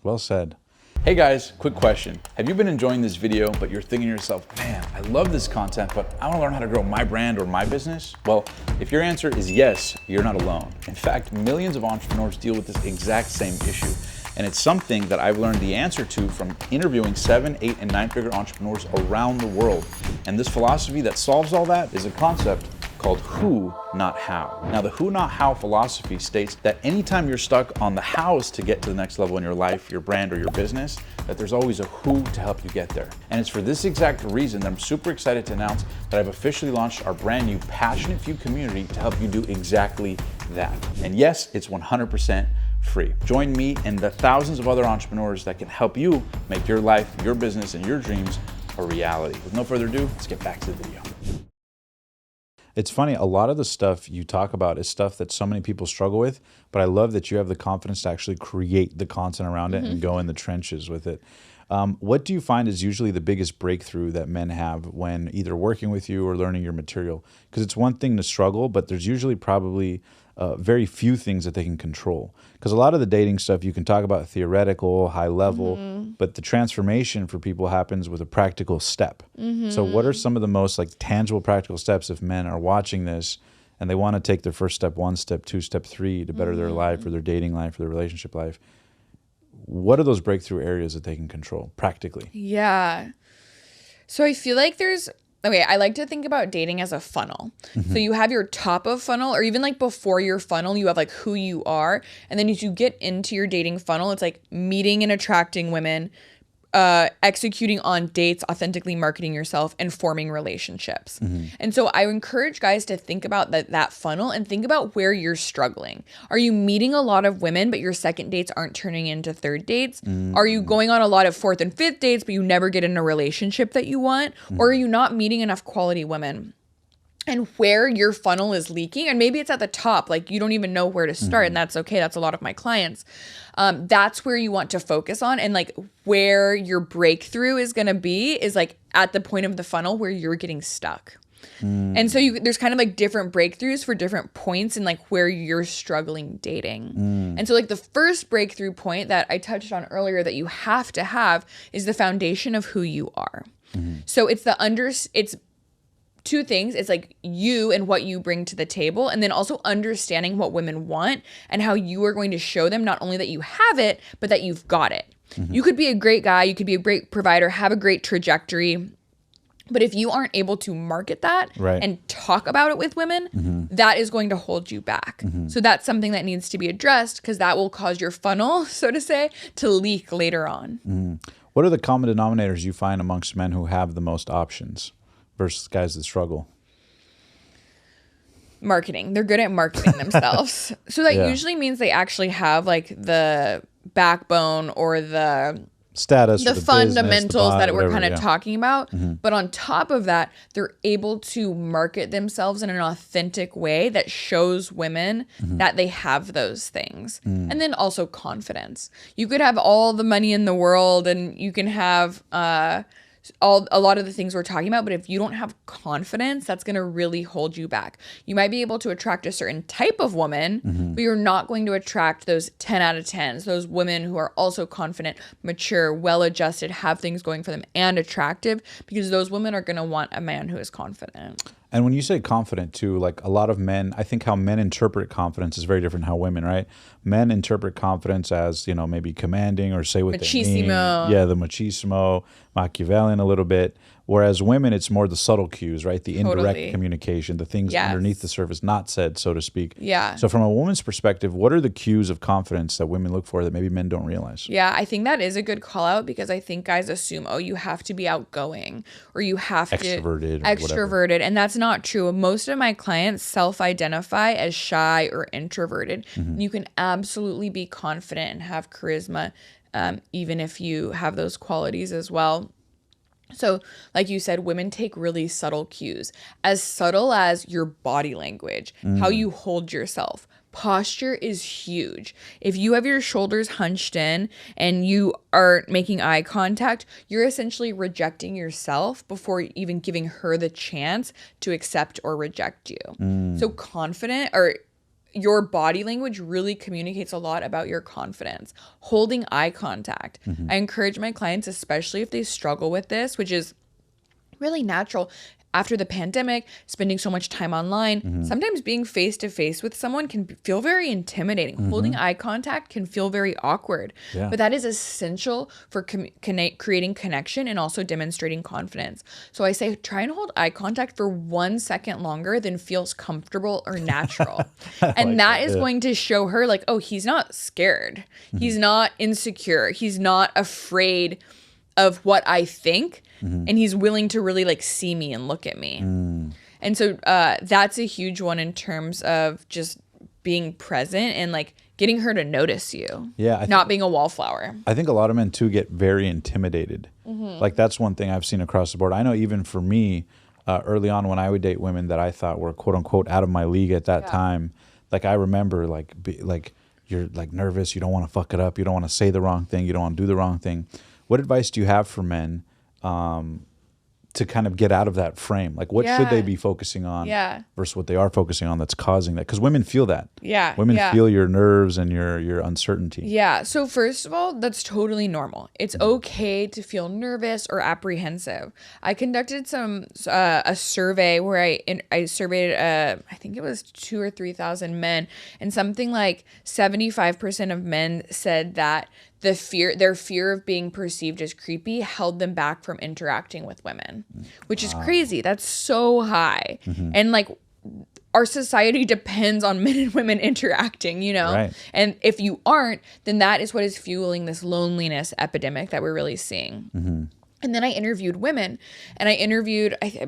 Well said. Hey guys, quick question. Have you been enjoying this video, but you're thinking to yourself, man, I love this content, but I want to learn how to grow my brand or my business? Well, if your answer is yes, you're not alone. In fact, millions of entrepreneurs deal with this exact same issue. And it's something that I've learned the answer to from interviewing 7, 8, and 9-figure entrepreneurs around the world. And this philosophy that solves all that is a concept called Who, Not How. Now, the Who, Not How philosophy states that anytime you're stuck on the hows to get to the next level in your life, your brand, or your business, that there's always a who to help you get there. And it's for this exact reason that I'm super excited to announce that I've officially launched our brand new Passionate Few community to help you do exactly that. And yes, it's 100% free. Join me and the thousands of other entrepreneurs that can help you make your life, your business, and your dreams a reality. With no further ado, let's get back to the video. It's funny, a lot of the stuff you talk about is stuff that so many people struggle with, but I love that you have the confidence to actually create the content around it and go in the trenches with it. What do you find is usually the biggest breakthrough that men have when either working with you or learning your material? Because it's one thing to struggle, but there's usually probably very few things that they can control. Because a lot of the dating stuff you can talk about theoretical, high level, but the transformation for people happens with a practical step. So what are some of the most like tangible practical steps if men are watching this and they want to take their first step, 1 step, 2 step, 3 to better their life or their dating life or their relationship life? What are those breakthrough areas that they can control practically? Yeah. So I feel like I like to think about dating as a funnel. So you have your top of funnel, or even like before your funnel, you have like who you are. And then as you get into your dating funnel, it's like meeting and attracting women, executing on dates, authentically marketing yourself, and forming relationships. And so I encourage guys to think about that funnel and think about where you're struggling. Are you meeting a lot of women, but your second dates aren't turning into third dates? Are you going on a lot of fourth and fifth dates, but you never get in a relationship that you want? Or are you not meeting enough quality women? And where your funnel is leaking, and maybe it's at the top, like you don't even know where to start, and that's okay. That's a lot of my clients. That's where you want to focus on, and like where your breakthrough is going to be is like at the point of the funnel where you're getting stuck. And so there's kind of like different breakthroughs for different points and like where you're struggling dating. And so like the first breakthrough point that I touched on earlier that you have to have is the foundation of who you are. So it's it's two things. It's like you and what you bring to the table, and then also understanding what women want and how you are going to show them not only that you have it, but that you've got it. You could be a great guy, you could be a great provider, have a great trajectory, but if you aren't able to market that and talk about it with women, that is going to hold you back. So that's something that needs to be addressed, because that will cause your funnel, so to say, to leak later on. What are the common denominators you find amongst men who have the most options versus guys that struggle? Marketing. They're good at marketing themselves. So that usually means they actually have like the backbone or the status, the fundamentals that we're kind of yeah. talking about. But on top of that, they're able to market themselves in an authentic way that shows women that they have those things. And then also confidence. You could have all the money in the world and you can have a lot of the things we're talking about, but if you don't have confidence, that's going to really hold you back. You might be able to attract a certain type of woman, but you're not going to attract those 10 out of 10s, those women who are also confident, mature, well-adjusted, have things going for them, and attractive, because those women are going to want a man who is confident. And when you say confident too, like a lot of men, I think how men interpret confidence is very different than how women, right? Men interpret confidence as, you know, maybe commanding or say what they mean. Yeah, the machismo, Machiavellian a little bit. Whereas women, it's more the subtle cues, right? The indirect communication, the things underneath the surface not said, so to speak. Yeah. So from a woman's perspective, what are the cues of confidence that women look for that maybe men don't realize? Yeah, I think that is a good call out, because I think guys assume, oh, you have to be outgoing or you have to extroverted. And that's not true. Most of my clients self-identify as shy or introverted. You can absolutely be confident and have charisma, even if you have those qualities as well. So like you said, women take really subtle cues, as subtle as your body language, how you hold yourself. Posture is huge. If you have your shoulders hunched in and you are making eye contact, you're essentially rejecting yourself before even giving her the chance to accept or reject you. So confident, or your body language really communicates a lot about your confidence. Holding eye contact. I encourage my clients, especially if they struggle with this, which is really natural. after the pandemic, spending so much time online, sometimes being face to face with someone can feel very intimidating. Holding eye contact can feel very awkward, but that is essential for creating connection and also demonstrating confidence. So I say, try and hold eye contact for 1 second longer than feels comfortable or natural. And that is going to show her like, oh, he's not scared. He's not insecure. He's not afraid of what I think. And he's willing to really like see me and look at me. And so that's a huge one in terms of just being present and like getting her to notice you. Yeah. Not being a wallflower. I think a lot of men too get very intimidated. Like that's one thing I've seen across the board. I know even for me, early on when I would date women that I thought were quote unquote out of my league at that time, like I remember like you're like nervous, you don't want to fuck it up, you don't want to say the wrong thing, you don't want to do the wrong thing. What advice do you have for men to kind of get out of that frame? Like what should they be focusing on versus what they are focusing on that's causing that? Because women feel that. Women feel your nerves and your uncertainty. So first of all, that's totally normal. It's okay to feel nervous or apprehensive. I conducted a survey where I surveyed I think it was 2,000 or 3,000 men, and something like 75% of men said that their fear of being perceived as creepy held them back from interacting with women, which is crazy. That's so high. And like our society depends on men and women interacting, you know? Right. And if you aren't, then that is what is fueling this loneliness epidemic that we're really seeing. And then I interviewed women, and I interviewed, I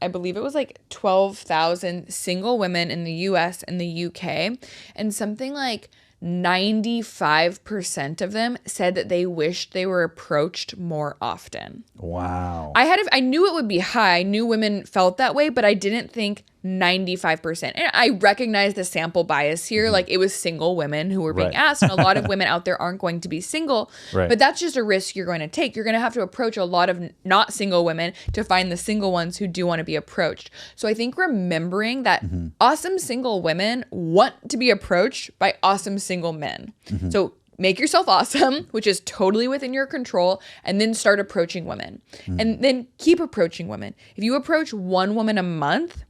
believe it was like 12,000 single women in the US and the UK, and something like 95% of them said that they wished they were approached more often. Wow. I knew it would be high. I knew women felt that way, but I didn't think 95%. And I recognize the sample bias here. Like it was single women who were being asked, and a lot of women out there aren't going to be single, but that's just a risk you're going to take. You're going to have to approach a lot of not single women to find the single ones who do want to be approached. So I think remembering that awesome single women want to be approached by awesome single men. So make yourself awesome, which is totally within your control, and then start approaching women. And then keep approaching women. If you approach one woman a month,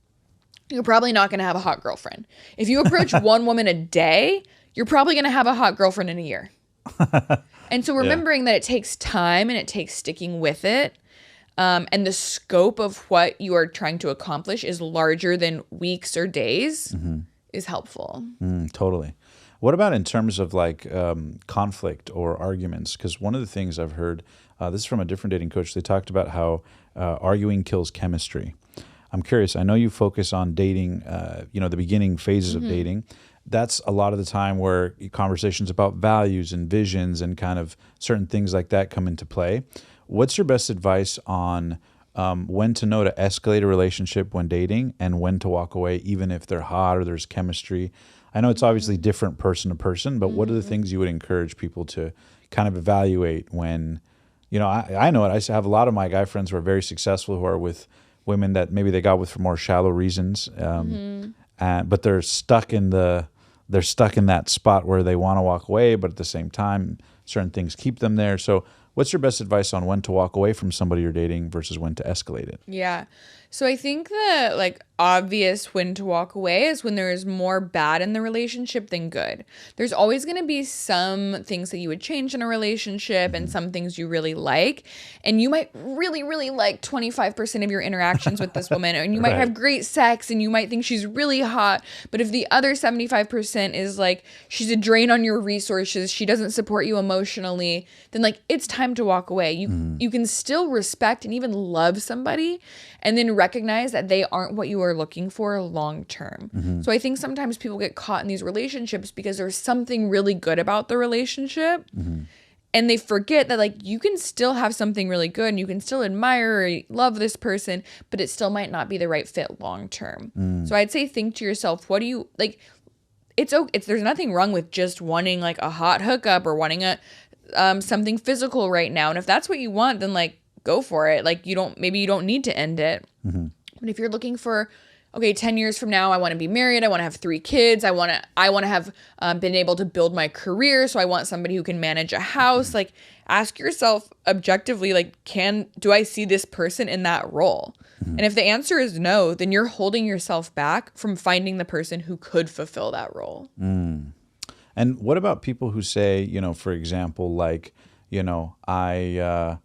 you're probably not going to have a hot girlfriend. If you approach one woman a day, you're probably going to have a hot girlfriend in a year. And so remembering that it takes time and it takes sticking with it, and the scope of what you are trying to accomplish is larger than weeks or days is helpful. Totally. What about in terms of like conflict or arguments? Because one of the things I've heard, this is from a different dating coach, they talked about how arguing kills chemistry. I'm curious, I know you focus on dating, the beginning phases of dating. That's a lot of the time where conversations about values and visions and kind of certain things like that come into play. What's your best advice on when to know to escalate a relationship when dating and when to walk away, even if they're hot or there's chemistry? I know it's obviously different person to person, but what are the things you would encourage people to kind of evaluate when, I know it. I have a lot of my guy friends who are very successful who are with women that maybe they got with for more shallow reasons, but they're stuck in that spot where they want to walk away, but at the same time, certain things keep them there. So what's your best advice on when to walk away from somebody you're dating versus when to escalate it? Yeah. So I think the obvious when to walk away is when there is more bad in the relationship than good. There's always going to be some things that you would change in a relationship and some things you really like. And you might really, really like 25% of your interactions with this woman, and you might have great sex and you might think she's really hot. But if the other 75% is like, she's a drain on your resources, she doesn't support you emotionally, then it's time to walk away. You can still respect and even love somebody, and then recognize that they aren't what you are looking for long term. So I think sometimes people get caught in these relationships because there's something really good about the relationship, and they forget that you can still have something really good and you can still admire or love this person, but it still might not be the right fit long term. So I'd say think to yourself, what do you like? There's nothing wrong with just wanting a hot hookup or wanting something physical right now, and if that's what you want, then go for it. You don't need to end it. But if you're looking for okay, 10 years from now, I want to be married. I want to have 3 kids. I want to have been able to build my career. So I want somebody who can manage a house. Like, ask yourself objectively, like, do I see this person in that role? And if the answer is no, then you're holding yourself back from finding the person who could fulfill that role. And what about people who say, for example, like, I'm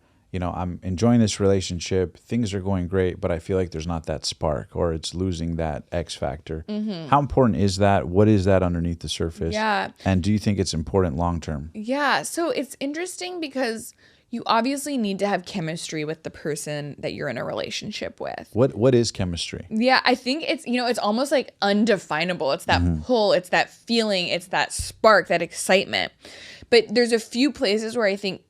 enjoying this relationship, things are going great, but I feel like there's not that spark, or it's losing that X factor. How important is that? What is that underneath the surface? Yeah. And do you think it's important long term? Yeah. So it's interesting because you obviously need to have chemistry with the person that you're in a relationship with. What is chemistry? Yeah, I think it's almost like undefinable. It's that pull, it's that feeling, it's that spark, that excitement. But there's a few places where I think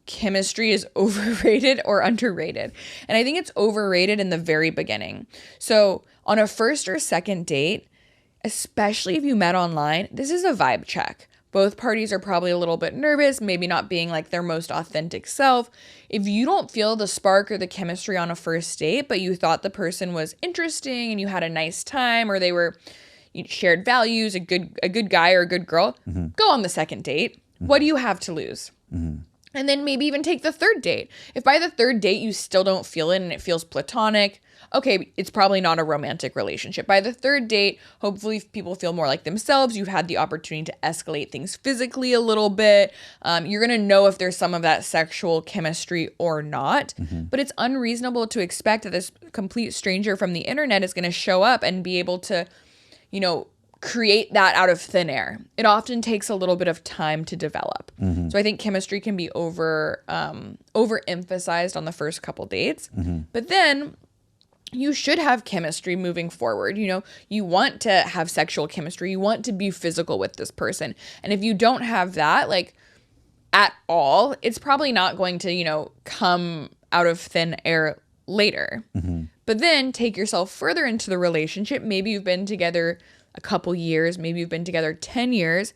chemistry is overrated or underrated. And I think it's overrated in the very beginning. So on a first or second date, especially if you met online, this is a vibe check. Both parties are probably a little bit nervous, maybe not being like their most authentic self. If you don't feel the spark or the chemistry on a first date, but you thought the person was interesting and you had a nice time, or you shared values, a good guy or a good girl, go on the second date. What do you have to lose? And then maybe even take the third date. If by the third date you still don't feel it and it feels platonic, okay, it's probably not a romantic relationship. By the third date, hopefully people feel more like themselves. You've had the opportunity to escalate things physically a little bit. You're going to know if there's some of that sexual chemistry or not. But it's unreasonable to expect that this complete stranger from the internet is going to show up and be able to, create that out of thin air. It often takes a little bit of time to develop. So I think chemistry can be overemphasized on the first couple dates. But then you should have chemistry moving forward. You want to have sexual chemistry. You want to be physical with this person. And if you don't have that, like, at all, it's probably not going to, come out of thin air later. But then take yourself further into the relationship. Maybe you've been together a couple years, maybe you've been together 10 years,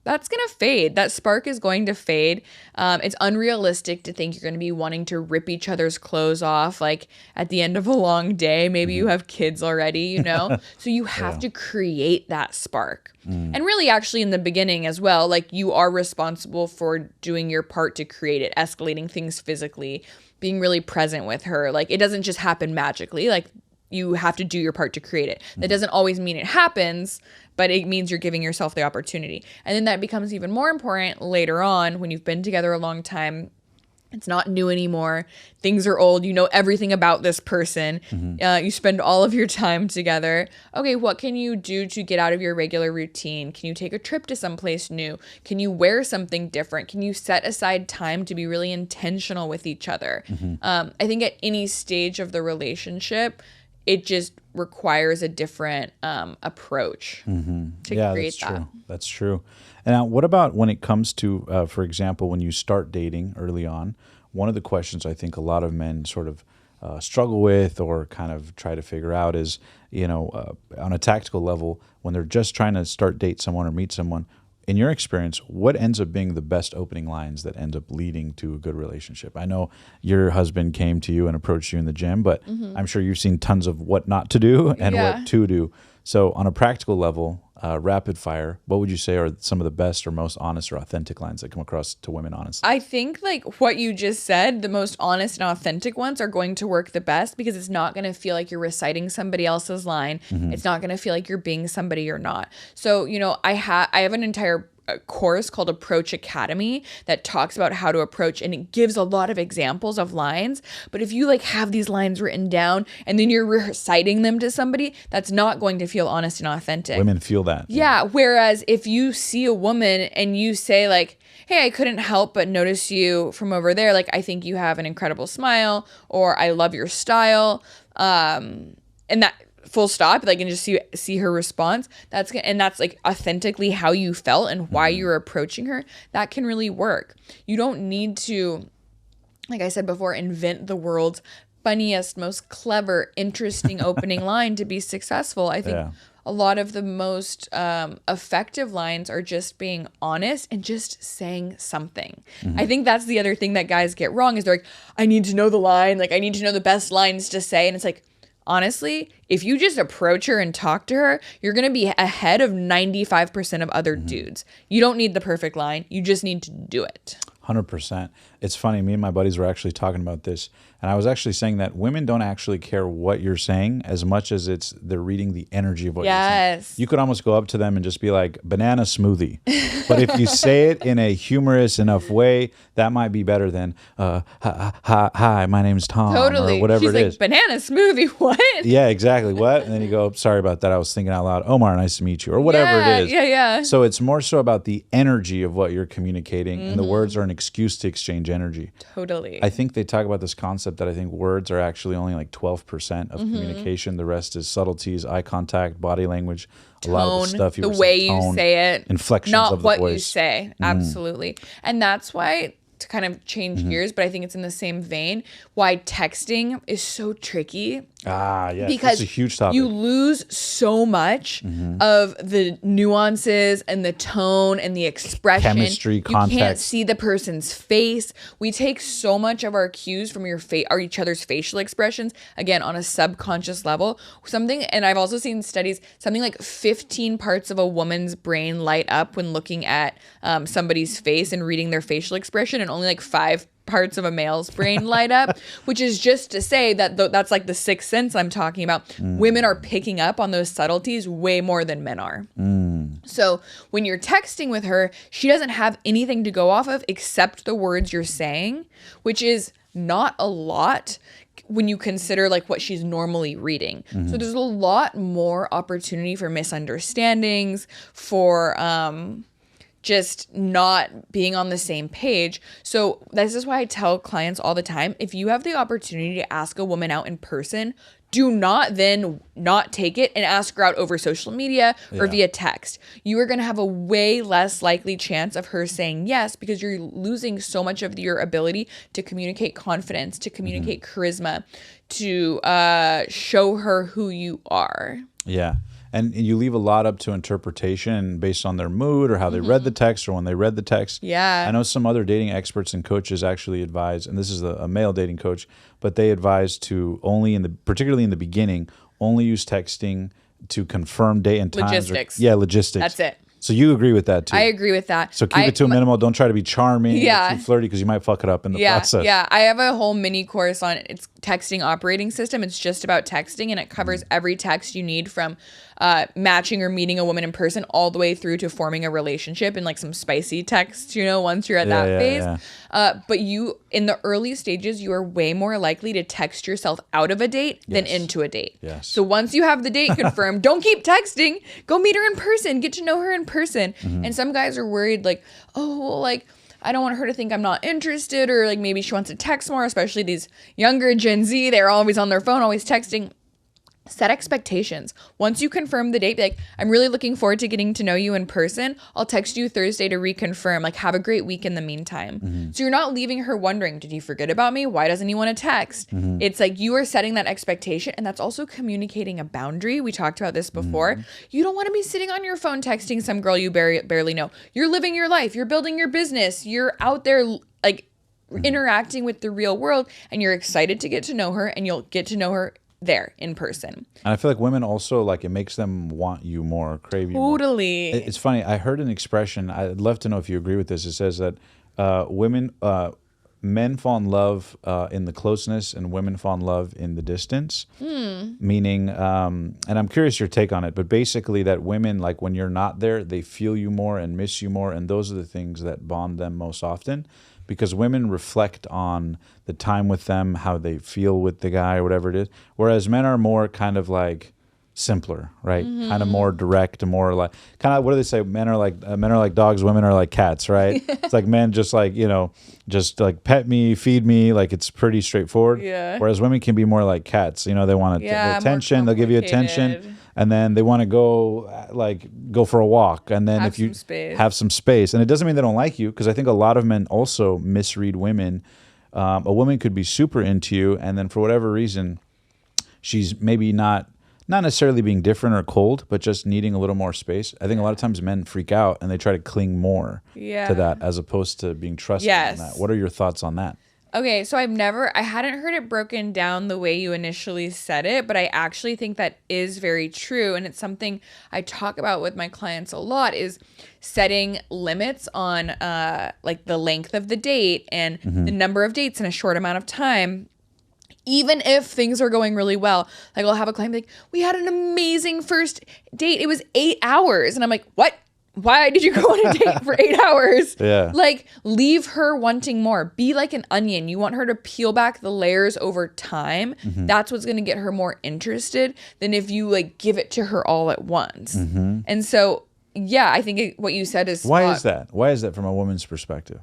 that's going to fade. That spark is going to fade. It's unrealistic to think you're going to be wanting to rip each other's clothes off, like at the end of a long day. Maybe you have kids already, So you have to create that spark. And really, actually, in the beginning as well, like, you are responsible for doing your part to create it, escalating things physically, being really present with her. Like, it doesn't just happen magically. Like, you have to do your part to create it. That doesn't always mean it happens, but it means you're giving yourself the opportunity. And then that becomes even more important later on when you've been together a long time. It's not new anymore. Things are old. You know everything about this person. You spend all of your time together. Okay, what can you do to get out of your regular routine? Can you take a trip to someplace new? Can you wear something different? Can you set aside time to be really intentional with each other? I think at any stage of the relationship, it just requires a different approach to create that. That's true. And now, what about when it comes to, for example, when you start dating early on? One of the questions I think a lot of men sort of struggle with or kind of try to figure out is, on a tactical level, when they're just trying to start date someone or meet someone, in your experience, what ends up being the best opening lines that end up leading to a good relationship? I know your husband came to you and approached you in the gym, but I'm sure you've seen tons of what not to do and what to do. So on a practical level, rapid fire, what would you say are some of the best or most honest or authentic lines that come across to women honestly? I think, like what you just said, the most honest and authentic ones are going to work the best because it's not going to feel like you're reciting somebody else's line. It's not going to feel like you're being somebody you're not. So, I have an entire course called Approach Academy that talks about how to approach, and it gives a lot of examples of lines. But if you have these lines written down and then you're reciting them to somebody, that's not going to feel honest and authentic. Women feel that. Yeah. Whereas if you see a woman and you say hey, I couldn't help but notice you from over there. I think you have an incredible smile, or I love your style. And that, full stop, and just see her response. That's authentically how you felt and why you're approaching her. That can really work. You don't need to, like I said before, invent the world's funniest, most clever, interesting opening line to be successful. I think a lot of the most effective lines are just being honest and just saying something. I think that's the other thing that guys get wrong is they're I need to know the line. I need to know the best lines to say. And it's honestly, if you just approach her and talk to her, you're going to be ahead of 95% of other dudes. You don't need the perfect line. You just need to do it. 100%. It's funny. Me and my buddies were actually talking about this, and I was actually saying that women don't actually care what you're saying as much as they're reading the energy of what you're saying. You could almost go up to them and just be like, banana smoothie. But if you say it in a humorous enough way, that might be better than, hi, my name's Tom, or whatever She's it is. Banana smoothie, what? Yeah, exactly. What? And then you go, sorry about that. I was thinking out loud. Omar, nice to meet you, or whatever it is. Yeah. So it's more so about the energy of what you're communicating, and the words are an excuse to exchange energy. Totally. I think they talk about this concept that I think words are actually only like 12% of communication. The rest is subtleties, eye contact, body language, a lot of the stuff you the were way saying, tone, you say it, inflections not of the what voice. you say. Absolutely. And that's why, to kind of change gears, but I think it's in the same vein, why texting is so tricky. Yeah, because it's a huge topic. You lose so much of the nuances and the tone and the expression. Chemistry, you context. can't see the person's face. We take so much of our cues from each other's facial expressions, again, on a subconscious level. And I've also seen studies, something like 15 parts of a woman's brain light up when looking at somebody's face and reading their facial expression, and only like 5 parts of a male's brain light up, which is just to say that that's like the sixth sense I'm talking about. Women are picking up on those subtleties way more than men are. So when you're texting with her, she doesn't have anything to go off of except the words you're saying, which is not a lot when you consider like what she's normally reading. So there's a lot more opportunity for misunderstandings, for just not being on the same page. So this is why I tell clients all the time, if you have the opportunity to ask a woman out in person, do not then not take it and ask her out over social media or via text. You are going to have a way less likely chance of her saying yes, because you're losing so much of your ability to communicate confidence, to communicate charisma, to show her who you are. Yeah. And you leave a lot up to interpretation based on their mood or how they read the text or when they read the text. Yeah. I know some other dating experts and coaches actually advise, and this is a male dating coach, but they advise to particularly in the beginning, only use texting to confirm date and times. Logistics. Logistics. That's it. So you agree with that too? I agree with that. So keep it to a minimal. Don't try to be charming or too flirty, because you might fuck it up in the process. Yeah, I have a whole mini course on its texting operating system. It's just about texting, and it covers every text you need from matching or meeting a woman in person all the way through to forming a relationship, and like some spicy texts, once you're at that phase. But in the early stages, you are way more likely to text yourself out of a date than into a date. Yes. So once you have the date confirmed, don't keep texting. Go meet her in person. Get to know her in person. And some guys are worried like, oh, well, like, I don't want her to think I'm not interested, or like maybe she wants to text more, especially these younger Gen Z. They're always on their phone, always texting. Set expectations. Once you confirm the date, be like, I'm really looking forward to getting to know you in person. I'll text you Thursday to reconfirm. Like, have a great week in the meantime. So you're not leaving her wondering, did he forget about me? Why doesn't he want to text? It's like you are setting that expectation, and that's also communicating a boundary. We talked about this before. You don't want to be sitting on your phone texting some girl you barely know. You're living your life. You're building your business. You're out there like interacting with the real world, and you're excited to get to know her, and you'll get to know her there in person. And I feel like women also, like, it makes them want you more, crave you more. Totally. It's funny. I heard an expression. I'd love to know if you agree with this. It says that men fall in love in the closeness, and women fall in love in the distance. Meaning, and I'm curious your take on it, but basically that women, like, when you're not there, they feel you more and miss you more, and those are the things that bond them most often. Because women reflect on the time with them, how they feel with the guy or whatever it is. Whereas men are more kind of like simpler, right? Kind of more direct, more like, kind of, what do they say? Men are like dogs, women are like cats, right? It's like men just like, just like pet me, feed me, like it's pretty straightforward. Yeah. Whereas women can be more like cats, they want attention, they'll give you attention. And then they want to go for a walk, and then if you have some space, and it doesn't mean they don't like you, because I think a lot of men also misread women. A woman could be super into you, and then for whatever reason, she's maybe not necessarily being different or cold, but just needing a little more space. I think a lot of times men freak out and they try to cling more to that, as opposed to being trusting on that. What are your thoughts on that? Okay, so I hadn't heard it broken down the way you initially said it, but I actually think that is very true. And it's something I talk about with my clients a lot, is setting limits on like the length of the date and the number of dates in a short amount of time. Even if things are going really well, like I'll have a client be like, we had an amazing first date. It was 8 hours. And I'm like, what? Why did you go on a date for 8 hours? Yeah. Like, leave her wanting more. Be like an onion. You want her to peel back the layers over time. That's what's going to get her more interested than if you like give it to her all at once. And so, yeah, I think what you said is Why is that? Why is that from a woman's perspective?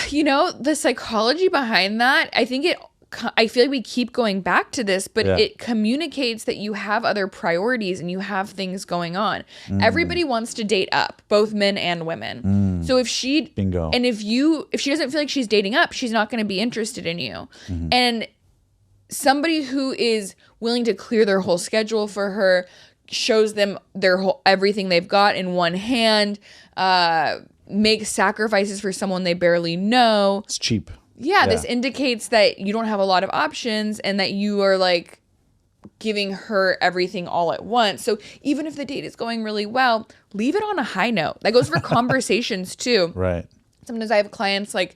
You know, the psychology behind that, I feel like we keep going back to this, but it communicates that you have other priorities and you have things going on. Everybody wants to date up, both men and women. So if she Bingo. And if she doesn't feel like she's dating up, she's not going to be interested in you. And somebody who is willing to clear their whole schedule for her, shows them their whole everything they've got in one hand, make sacrifices for someone they barely know. It's cheap. Yeah, this indicates that you don't have a lot of options and that you are like giving her everything all at once. So even if the date is going really well, leave it on a high note. That goes for conversations too. Right. Sometimes I have clients like,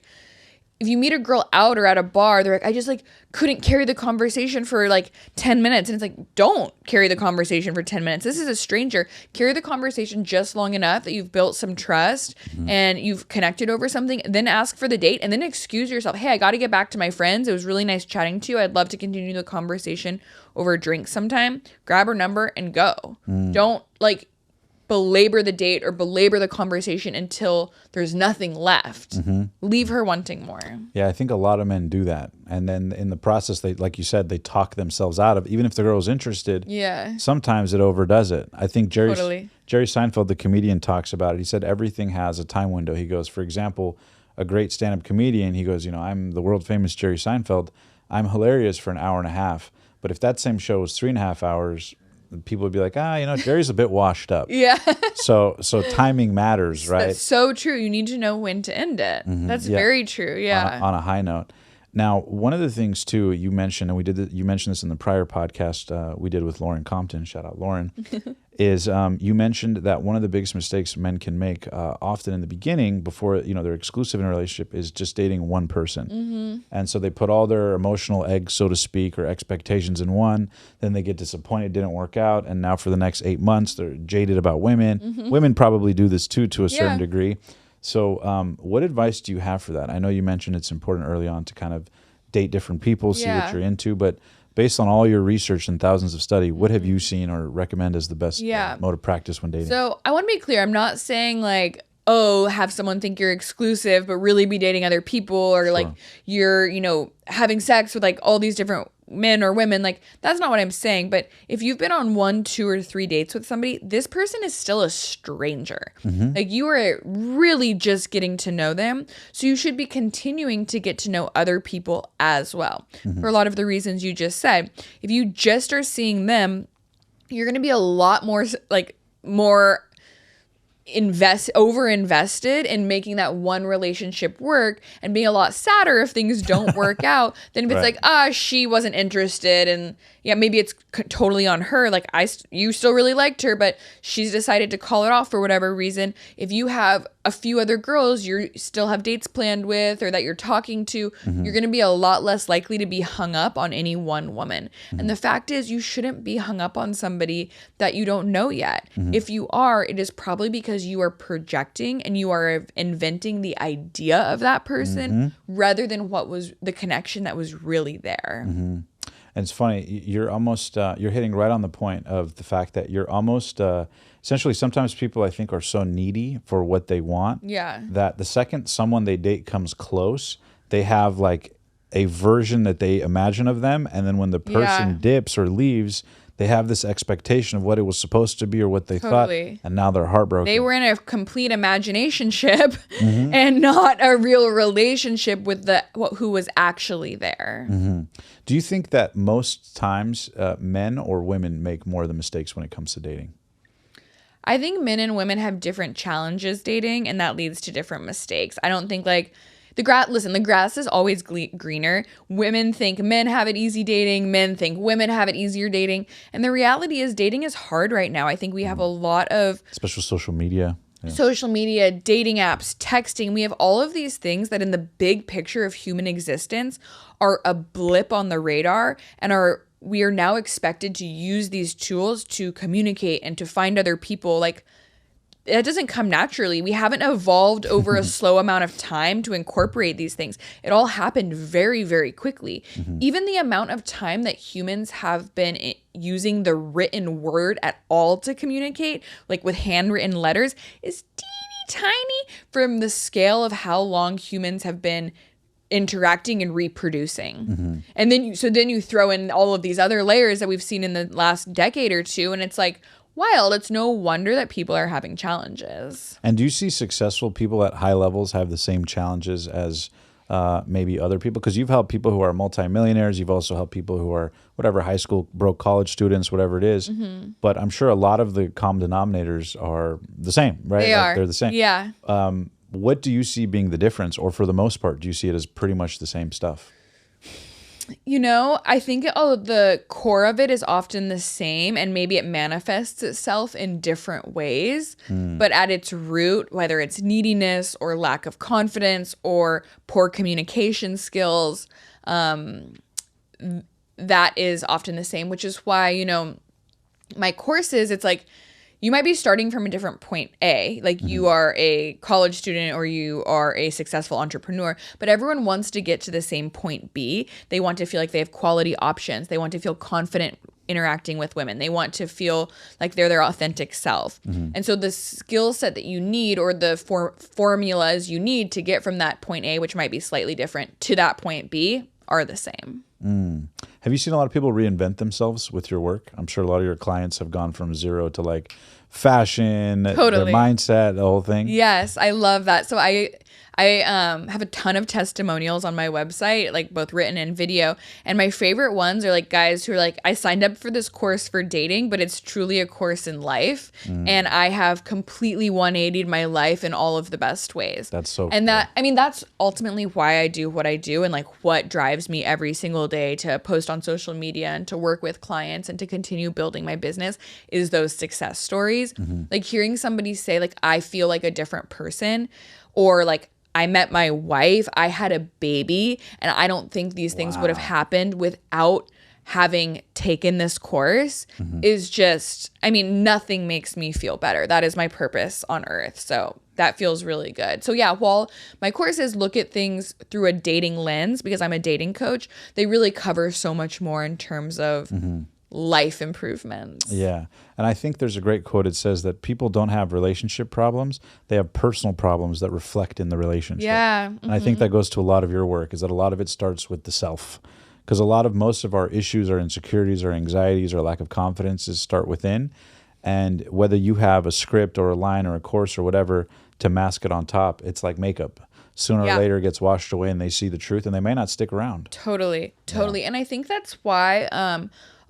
if you meet a girl out or at a bar, they're like, I just like couldn't carry the conversation for like 10 minutes. And it's like, don't carry the conversation for 10 minutes. This is a stranger. Carry the conversation just long enough that you've built some trust and you've connected over something. Then ask for the date and then excuse yourself. Hey, I got to get back to my friends. It was really nice chatting to you. I'd love to continue the conversation over a drink sometime. Grab her number and go. Don't like belabor the date or belabor the conversation until there's nothing left. Leave her wanting more. Yeah, I think a lot of men do that. And then in the process, they, like you said, they talk themselves out of, even if the girl's interested. Yeah. Sometimes it overdoes it. I think Jerry Totally. Seinfeld, the comedian, talks about it. He said everything has a time window. He goes, for example, a great stand-up comedian, he goes, you know, I'm the world famous Jerry Seinfeld. I'm hilarious for an hour and a half. But if that same show was 3.5 hours, people would be like, you know, Jerry's a bit washed up. Yeah. So right? That's so true. You need to know when to end it. That's very true. Yeah. On a high note. Now, one of the things too you mentioned, and you mentioned this in the prior podcast we did with Lauren Compton. Shout out Lauren. Is you mentioned that one of the biggest mistakes men can make often in the beginning, before they're exclusive in a relationship, is just dating one person. And so they put all their emotional eggs, so to speak, or expectations in one. Then they get disappointed, didn't work out, and now for the next 8 months they're jaded about women. Women probably do this too, to a certain degree. So what advice do you have for that? I know you mentioned it's important early on to kind of date different people, see what you're into, but based on all your research and thousands of study, what have you seen or recommend as the best mode of practice when dating? So I want to be clear. I'm not saying like, oh, have someone think you're exclusive, but really be dating other people, or like you're, having sex with like all these different men or women. Like, that's not what I'm saying. But if you've been on 1, 2, or 3 dates with somebody, this person is still a stranger. Like, you are really just getting to know them. So you should be continuing to get to know other people as well. For a lot of the reasons you just said. If you just are seeing them, you're going to be a lot more over invested in making that one relationship work, and being a lot sadder if things don't work out than if it's like, she wasn't interested, and maybe it's totally on her. Like, you still really liked her, but she's decided to call it off for whatever reason. If you have a few other girls you still have dates planned with, or that you're talking to, you're going to be a lot less likely to be hung up on any one woman. And the fact is, you shouldn't be hung up on somebody that you don't know yet. If you are, it is probably because you are projecting and you are inventing the idea of that person rather than what was the connection that was really there. And it's funny, you're almost you're hitting right on the point of the fact that you're almost essentially, sometimes people, I think, are so needy for what they want that the second someone they date comes close, they have like a version that they imagine of them, and then when the person dips or leaves, they have this expectation of what it was supposed to be or what they thought, and now they're heartbroken. They were in a complete imagination-ship and not a real relationship with who was actually there. Do you think that most times men or women make more of the mistakes when it comes to dating? I think men and women have different challenges dating, and that leads to different mistakes. I don't think like the grass is always greener. Women think men have it easy dating. Men think women have it easier dating. And the reality is dating is hard right now. I think we have a lot of Especially social media. Yeah. social media, dating apps, texting. We have all of these things that in the big picture of human existence are a blip on the radar and we are now expected to use these tools to communicate and to find other people. Like, it doesn't come naturally. We haven't evolved over a slow amount of time to incorporate these things. It all happened very, very quickly. Even the amount of time that humans have been using the written word at all to communicate, like with handwritten letters, is teeny tiny from the scale of how long humans have been interacting and reproducing. And then you throw in all of these other layers that we've seen in the last decade or two, and it's like, wild. It's no wonder that people are having challenges. And do you see successful people at high levels have the same challenges as maybe other people? Because you've helped people who are multimillionaires. You've also helped people who are whatever, high school, broke college students, whatever it is. But I'm sure a lot of the common denominators are the same, right? They're the same. Yeah. What do you see being the difference? Or for the most part, do you see it as pretty much the same stuff? You know, I think the core of it is often the same, and maybe it manifests itself in different ways. But at its root, whether it's neediness or lack of confidence or poor communication skills, that is often the same, which is why, you know, my courses, it's like, you might be starting from a different point A, like you are a college student or you are a successful entrepreneur, but everyone wants to get to the same point B. They want to feel like they have quality options. They want to feel confident interacting with women. They want to feel like they're their authentic self. And so the skill set that you need, or the formulas you need to get from that point A, which might be slightly different, to that point B, are the same. Have you seen a lot of people reinvent themselves with your work? I'm sure a lot of your clients have gone from zero to like fashion, their mindset, the whole thing. Yes, I love that. So I have a ton of testimonials on my website, like both written and video. And my favorite ones are like guys who are like, I signed up for this course for dating, but it's truly a course in life. And I have completely 180'd my life in all of the best ways. That's so And cool. that, I mean, that's ultimately why I do what I do, and like what drives me every single day to post on social media and to work with clients and to continue building my business is those success stories. Like hearing somebody say like, I feel like a different person, or like, I met my wife, I had a baby, and I don't think these things would have happened without having taken this course, is just, I mean, nothing makes me feel better. That is my purpose on earth. So that feels really good. So yeah, while my courses look at things through a dating lens, because I'm a dating coach, they really cover so much more in terms of life improvements. Yeah. And I think there's a great quote. It says that people don't have relationship problems. They have personal problems that reflect in the relationship. Yeah. And I think that goes to a lot of your work, is that a lot of it starts with the self. Because most of our issues, our insecurities, our anxieties, our lack of confidence start within. And whether you have a script or a line or a course or whatever to mask it on top, it's like makeup. Sooner or later it gets washed away and they see the truth, and they may not stick around. Totally. And I think that's why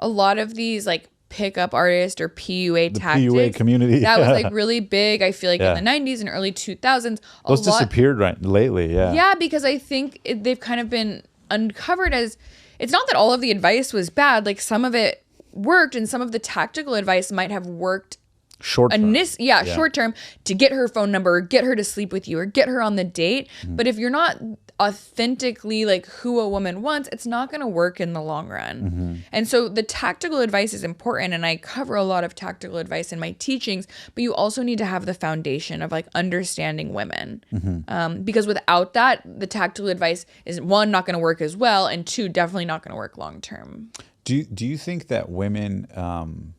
a lot of these like pickup artist or PUA tactics, PUA community, that was like really big, I feel like in the 90s and early 2000s. Those disappeared lately, Yeah, because I think they've kind of been uncovered as, it's not that all of the advice was bad, like some of it worked, and some of the tactical advice might have worked short term to get her phone number, or get her to sleep with you, or get her on the date. But if you're not authentically like who a woman wants, it's not going to work in the long run. And so the tactical advice is important, and I cover a lot of tactical advice in my teachings, but you also need to have the foundation of like understanding women, because without that, the tactical advice is, one, not going to work as well, and two, definitely not going to work long term. Do you think that women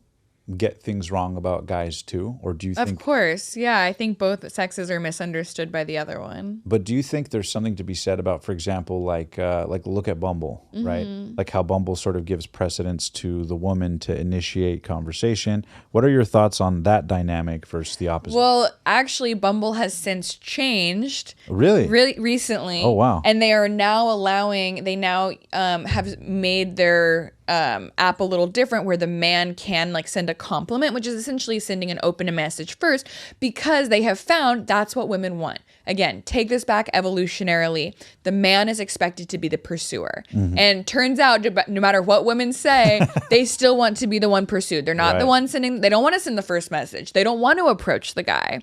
get things wrong about guys too, or do you think? Of course, yeah. I think both sexes are misunderstood by the other one. But do you think there's something to be said about, for example, like look at Bumble, right? Like how Bumble sort of gives precedence to the woman to initiate conversation. What are your thoughts on that dynamic versus the opposite? Well, actually, Bumble has since changed. Really recently. Oh, wow. And they are now allowing. They now have made their app a little different where the man can like send a compliment, which is essentially sending an open message first, because they have found that's what women want. Again, take this back evolutionarily. The man is expected to be the pursuer. And turns out, no matter what women say, they still want to be the one pursued. They're not the one sending, they don't want to send the first message. They don't want to approach the guy.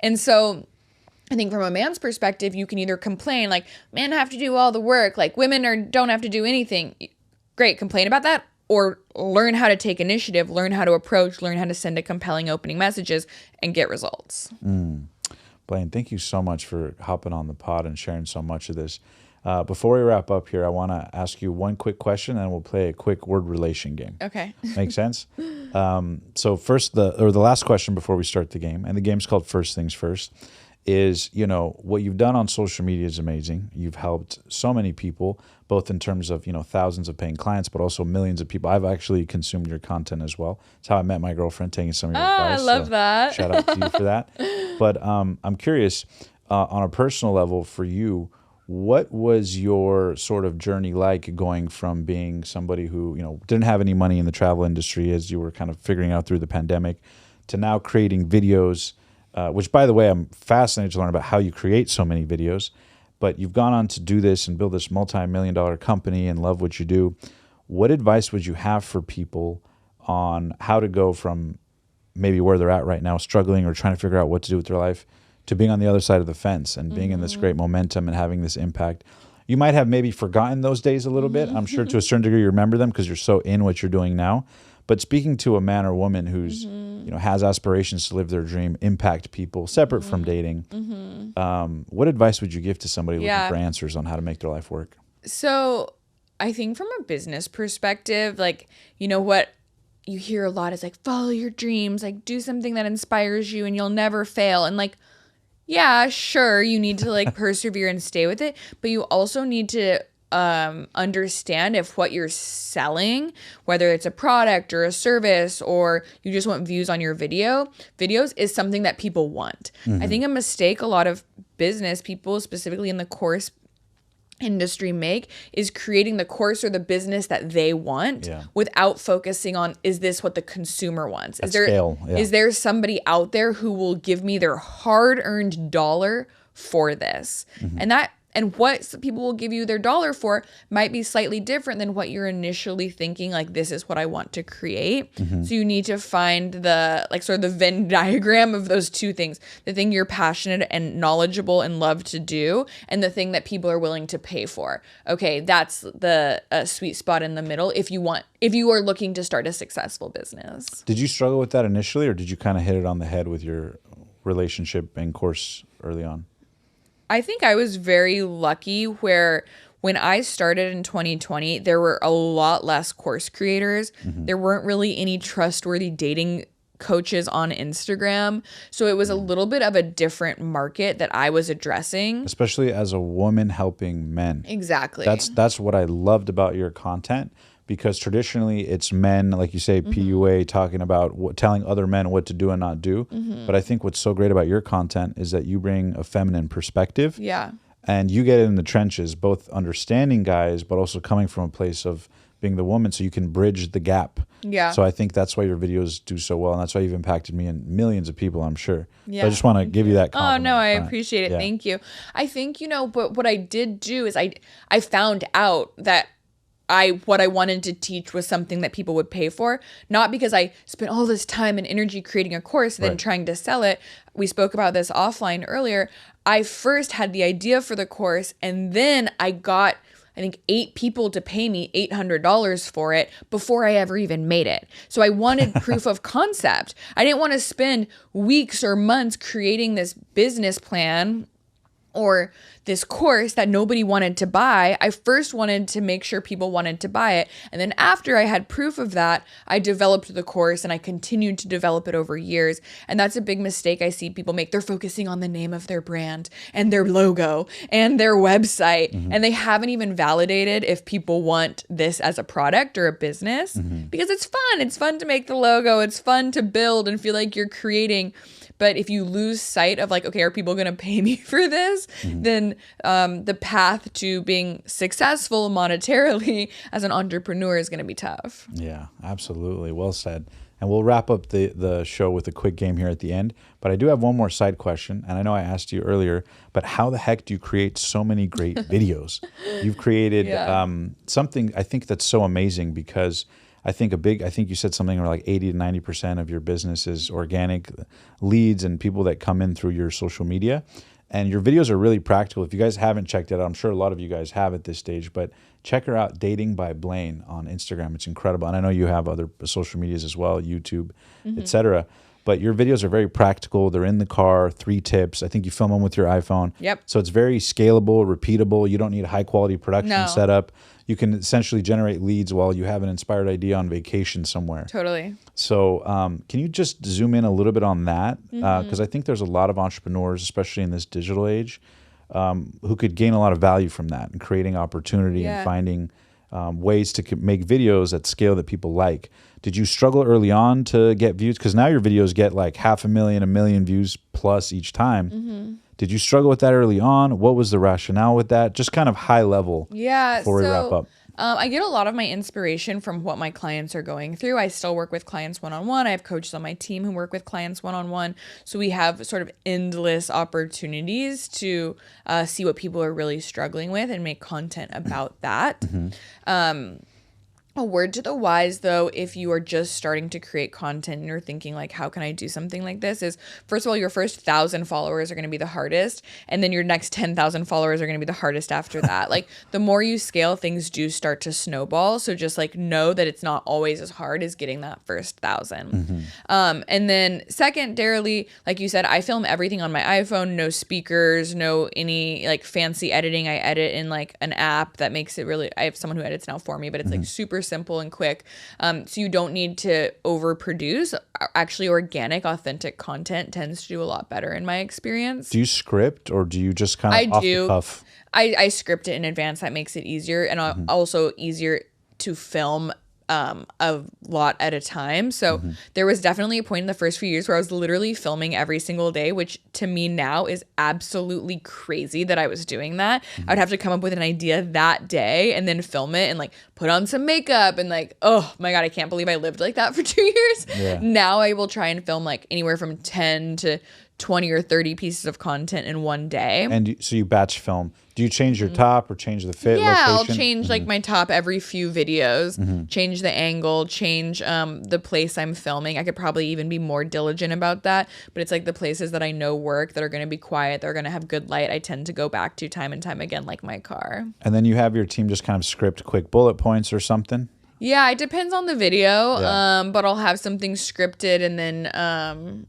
And so I think from a man's perspective, you can either complain like, men have to do all the work, like women don't have to do anything. Great, complain about that, or learn how to take initiative, learn how to approach, learn how to send a compelling opening messages and get results. Blaine, thank you so much for hopping on the pod and sharing so much of this. Before we wrap up here, I want to ask you one quick question, and we'll play a quick word relation game. Okay. Make sense? So first, the last question before we start the game, and the game's called First Things First, is, you know, what you've done on social media is amazing. You've helped so many people, both in terms of, you know, thousands of paying clients, but also millions of people. I've actually consumed your content as well. It's how I met my girlfriend, taking some of your advice. I love that. Shout out to you for that. But I'm curious, on a personal level for you, what was your sort of journey like going from being somebody who, you know, didn't have any money in the travel industry as you were kind of figuring out through the pandemic to now creating videos, which, by the way, I'm fascinated to learn about how you create so many videos. But you've gone on to do this and build this multi-million-dollar company and love what you do. What advice would you have for people on how to go from maybe where they're at right now, struggling or trying to figure out what to do with their life, to being on the other side of the fence and being in this great momentum and having this impact? You might have maybe forgotten those days a little bit. I'm sure to a certain degree you remember them because you're so in what you're doing now. But speaking to a man or woman who's, you know, has aspirations to live their dream, impact people, separate from dating, what advice would you give to somebody looking for answers on how to make their life work? So I think from a business perspective, like, you know, what you hear a lot is like, follow your dreams, like do something that inspires you and you'll never fail. And like, yeah, sure, you need to like persevere and stay with it, but you also need to understand if what you're selling, whether it's a product or a service, or you just want views on your videos, is something that people want. I think a mistake a lot of business people, specifically in the course industry, make is creating the course or the business that they want without focusing on, is this what the consumer wants? Is there somebody out there who will give me their hard-earned dollar for this? And what people will give you their dollar for might be slightly different than what you're initially thinking, like, this is what I want to create. So you need to find the, like, sort of the Venn diagram of those two things, the thing you're passionate and knowledgeable and love to do, and the thing that people are willing to pay for. Okay, that's the sweet spot in the middle if you are looking to start a successful business. Did you struggle with that initially, or did you kind of hit it on the head with your relationship and course early on? I think I was very lucky where when I started in 2020, there were a lot less course creators. There weren't really any trustworthy dating coaches on Instagram. So it was a little bit of a different market that I was addressing. Especially as a woman helping men. Exactly. That's what I loved about your content. Because traditionally it's men, like you say, PUA, talking about telling other men what to do and not do. But I think what's so great about your content is that you bring a feminine perspective. Yeah. And you get in the trenches, both understanding guys, but also coming from a place of being the woman, so you can bridge the gap. Yeah. So I think that's why your videos do so well, and that's why you've impacted me and millions of people, I'm sure. Yeah. So I just want to give you that compliment. Oh, no, I appreciate it. Yeah. Thank you. I think, but what I did do is I found out that what I wanted to teach was something that people would pay for, not because I spent all this time and energy creating a course and then trying to sell it. We spoke about this offline earlier. I first had the idea for the course, and then I got, I think, 8 people to pay me $800 for it before I ever even made it. So I wanted proof of concept. I didn't want to spend weeks or months creating this business plan or this course that nobody wanted to buy. I first wanted to make sure people wanted to buy it. And then after I had proof of that, I developed the course and I continued to develop it over years. And that's a big mistake I see people make. They're focusing on the name of their brand and their logo and their website. And they haven't even validated if people want this as a product or a business, because it's fun. It's fun to make the logo. It's fun to build and feel like you're creating. But if you lose sight of, like, okay, are people going to pay me for this? videos, then the path to being successful monetarily as an entrepreneur is going to be tough. Yeah, absolutely. Well said. And we'll wrap up the show with a quick game here at the end. But I do have one more side question. And I know I asked you earlier, but how the heck do you create so many great videos? You've created something I think that's so amazing, because I think you said something where like 80 to 90% of your business is organic leads and people that come in through your social media. And your videos are really practical. If you guys haven't checked it out, I'm sure a lot of you guys have at this stage, but check her out, Dating by Blaine on Instagram. It's incredible. And I know you have other social medias as well, YouTube, etc. But your videos are very practical. They're in the car, 3 tips. I think you film them with your iPhone. Yep. So it's very scalable, repeatable. You don't need a high quality production setup. You can essentially generate leads while you have an inspired idea on vacation somewhere. Totally. So can you just zoom in a little bit on that? Because I think there's a lot of entrepreneurs, especially in this digital age, who could gain a lot of value from that and creating opportunity and finding ways to make videos at scale that people like. Did you struggle early on to get views? Because now your videos get like 500,000, 1 million views plus each time. Did you struggle with that early on? What was the rationale with that? Just kind of high level before we wrap up. I get a lot of my inspiration from what my clients are going through. I still work with clients one-on-one. I have coaches on my team who work with clients one-on-one. So we have sort of endless opportunities to see what people are really struggling with and make content about that. A word to the wise, though, if you are just starting to create content and you're thinking like, how can I do something like this, is first of all, your first 1,000 followers are going to be the hardest. And then your next 10,000 followers are going to be the hardest after that. Like the more you scale, things do start to snowball. So just like know that it's not always as hard as getting that first 1,000. And then secondarily, like you said, I film everything on my iPhone, no speakers, no any like fancy editing. I edit in like an app that makes it really, I have someone who edits now for me, but it's like super simple and quick. So you don't need to overproduce. Actually, organic, authentic content tends to do a lot better in my experience. Do you script or do you just kind of off the cuff? I script it in advance. That makes it easier and also easier to film a lot at a time. So there was definitely a point in the first few years where I was literally filming every single day, which to me now is absolutely crazy that I was doing that. I would have to come up with an idea that day and then film it and like put on some makeup and like, oh my God, I can't believe I lived like that for 2 years. Now I will try and film like anywhere from 10 to 20 or 30 pieces of content in one day. And so you batch film. Do you change your top or change the fit location? I'll change like my top every few videos, change the angle, change the place I'm filming. I could probably even be more diligent about that, but it's like the places that I know work, that are going to be quiet, that are going to have good light, I tend to go back to time and time again, like my car. And then you have your team just kind of script quick bullet points or something? Yeah, it depends on the video, but I'll have something scripted and then...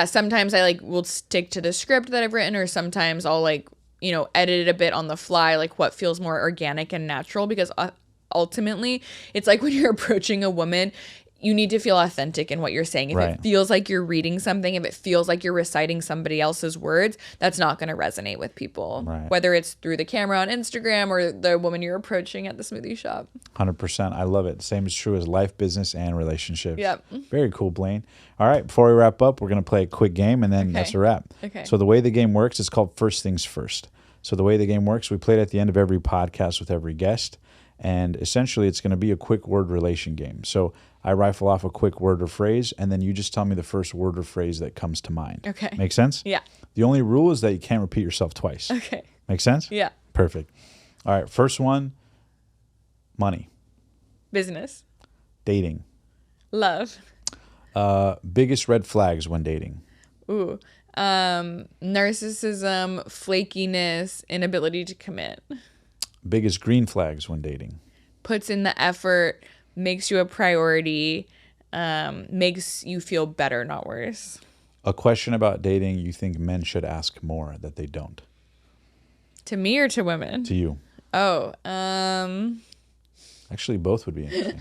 sometimes I like will stick to the script that I've written, or sometimes I'll like, edit it a bit on the fly, like what feels more organic and natural, because ultimately it's like when you're approaching a woman, you need to feel authentic in what you're saying. If it feels like you're reading something, if it feels like you're reciting somebody else's words, that's not going to resonate with people, whether it's through the camera on Instagram or the woman you're approaching at the smoothie shop. 100%. I love it. Same is true as life, business, and relationships. Yep. Very cool, Blaine. All right, before we wrap up, we're going to play a quick game, and then that's a wrap. Okay. So the way the game works is called First Things First. So the way the game works, we play it at the end of every podcast with every guest, and essentially it's going to be a quick word relation game. So I rifle off a quick word or phrase, and then you just tell me the first word or phrase that comes to mind. Okay. Make sense? Yeah. The only rule is that you can't repeat yourself twice. Okay. Make sense? Yeah. Perfect. All right, first one, money. Business. Dating. Love. Biggest red flags when dating. Ooh. Narcissism, flakiness, inability to commit. Biggest green flags when dating. Puts in the effort, makes you a priority, makes you feel better, not worse. A question about dating you think men should ask more that they don't. To me or to women? To you. Oh, actually both would be interesting.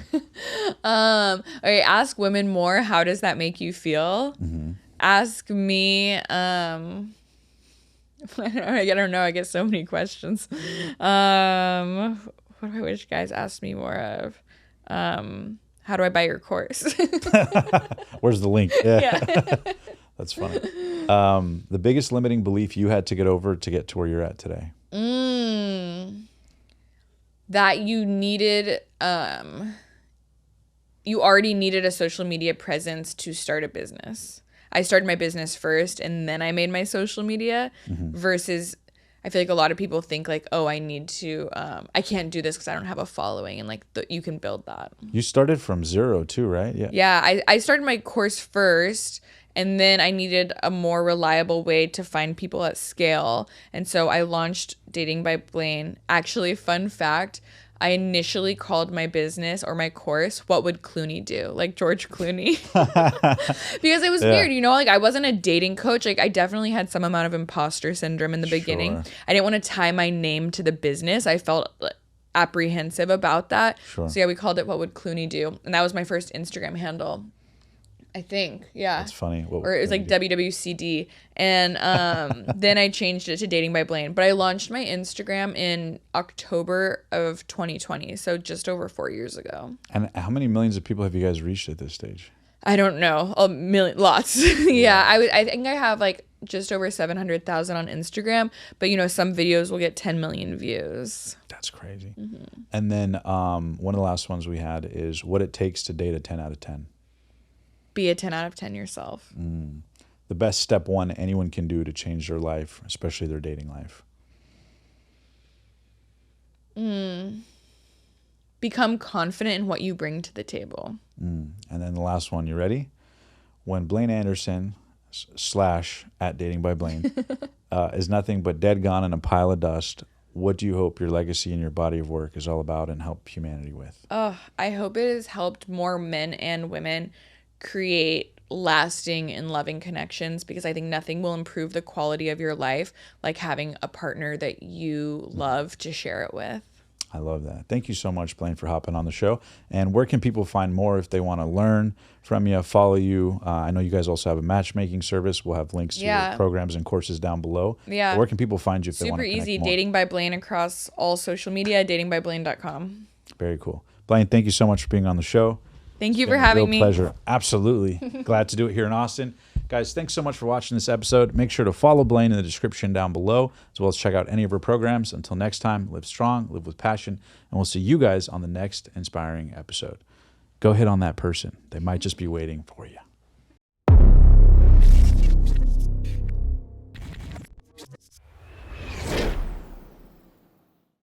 Okay, ask women more. How does that make you feel? Ask me, I don't know. I get so many questions. What do I wish guys asked me more of? How do I buy your course? Where's the link? Yeah. That's funny. The biggest limiting belief you had to get over to get to where you're at today? That you needed, you already needed a social media presence to start a business. I started my business first and then I made my social media versus I feel like a lot of people think like, oh, I need to, I can't do this because I don't have a following, and like you can build that. You started from zero too, right? Yeah. Yeah, I started my course first, and then I needed a more reliable way to find people at scale. And so I launched Dating by Blaine. Actually, fun fact, I initially called my business or my course, What Would Clooney Do? Like George Clooney. Because it was weird, you know, like I wasn't a dating coach. Like I definitely had some amount of imposter syndrome in the beginning. I didn't want to tie my name to the business. I felt apprehensive about that. So yeah, we called it What Would Clooney Do? And that was my first Instagram handle. I think, yeah. That's funny. Or it was like WWCD. And then I changed it to Dating by Blaine. But I launched my Instagram in October of 2020. So just over 4 years ago. And how many millions of people have you guys reached at this stage? I don't know. A million, lots. Yeah. I think I have like just over 700,000 on Instagram. But, you know, some videos will get 10 million views. That's crazy. And then one of the last ones we had is what it takes to date a 10 out of 10. Be a 10 out of 10 yourself. The best step one anyone can do to change their life, especially their dating life. Become confident in what you bring to the table. And then the last one, you ready? When Blaine Anderson / at Dating by Blaine is nothing but dead, gone, and a pile of dust, what do you hope your legacy and your body of work is all about and help humanity with? I hope it has helped more men and women create lasting and loving connections, because I think nothing will improve the quality of your life like having a partner that you love to share it with. I love that. Thank you so much, Blaine, for hopping on the show. And where can people find more if they want to learn from you, follow you? I know you guys also have a matchmaking service. We'll have links to your programs and courses down below. Yeah. But where can people find you if they want to connect Super easy. more? Dating by Blaine across all social media, datingbyblaine.com. Very cool. Blaine, thank you so much for being on the show. Thank you for having me. Pleasure. Absolutely. Glad to do it here in Austin. Guys, thanks so much for watching this episode. Make sure to follow Blaine in the description down below, as well as check out any of her programs. Until next time, live strong, live with passion, and we'll see you guys on the next inspiring episode. Go hit on that person. They might just be waiting for you.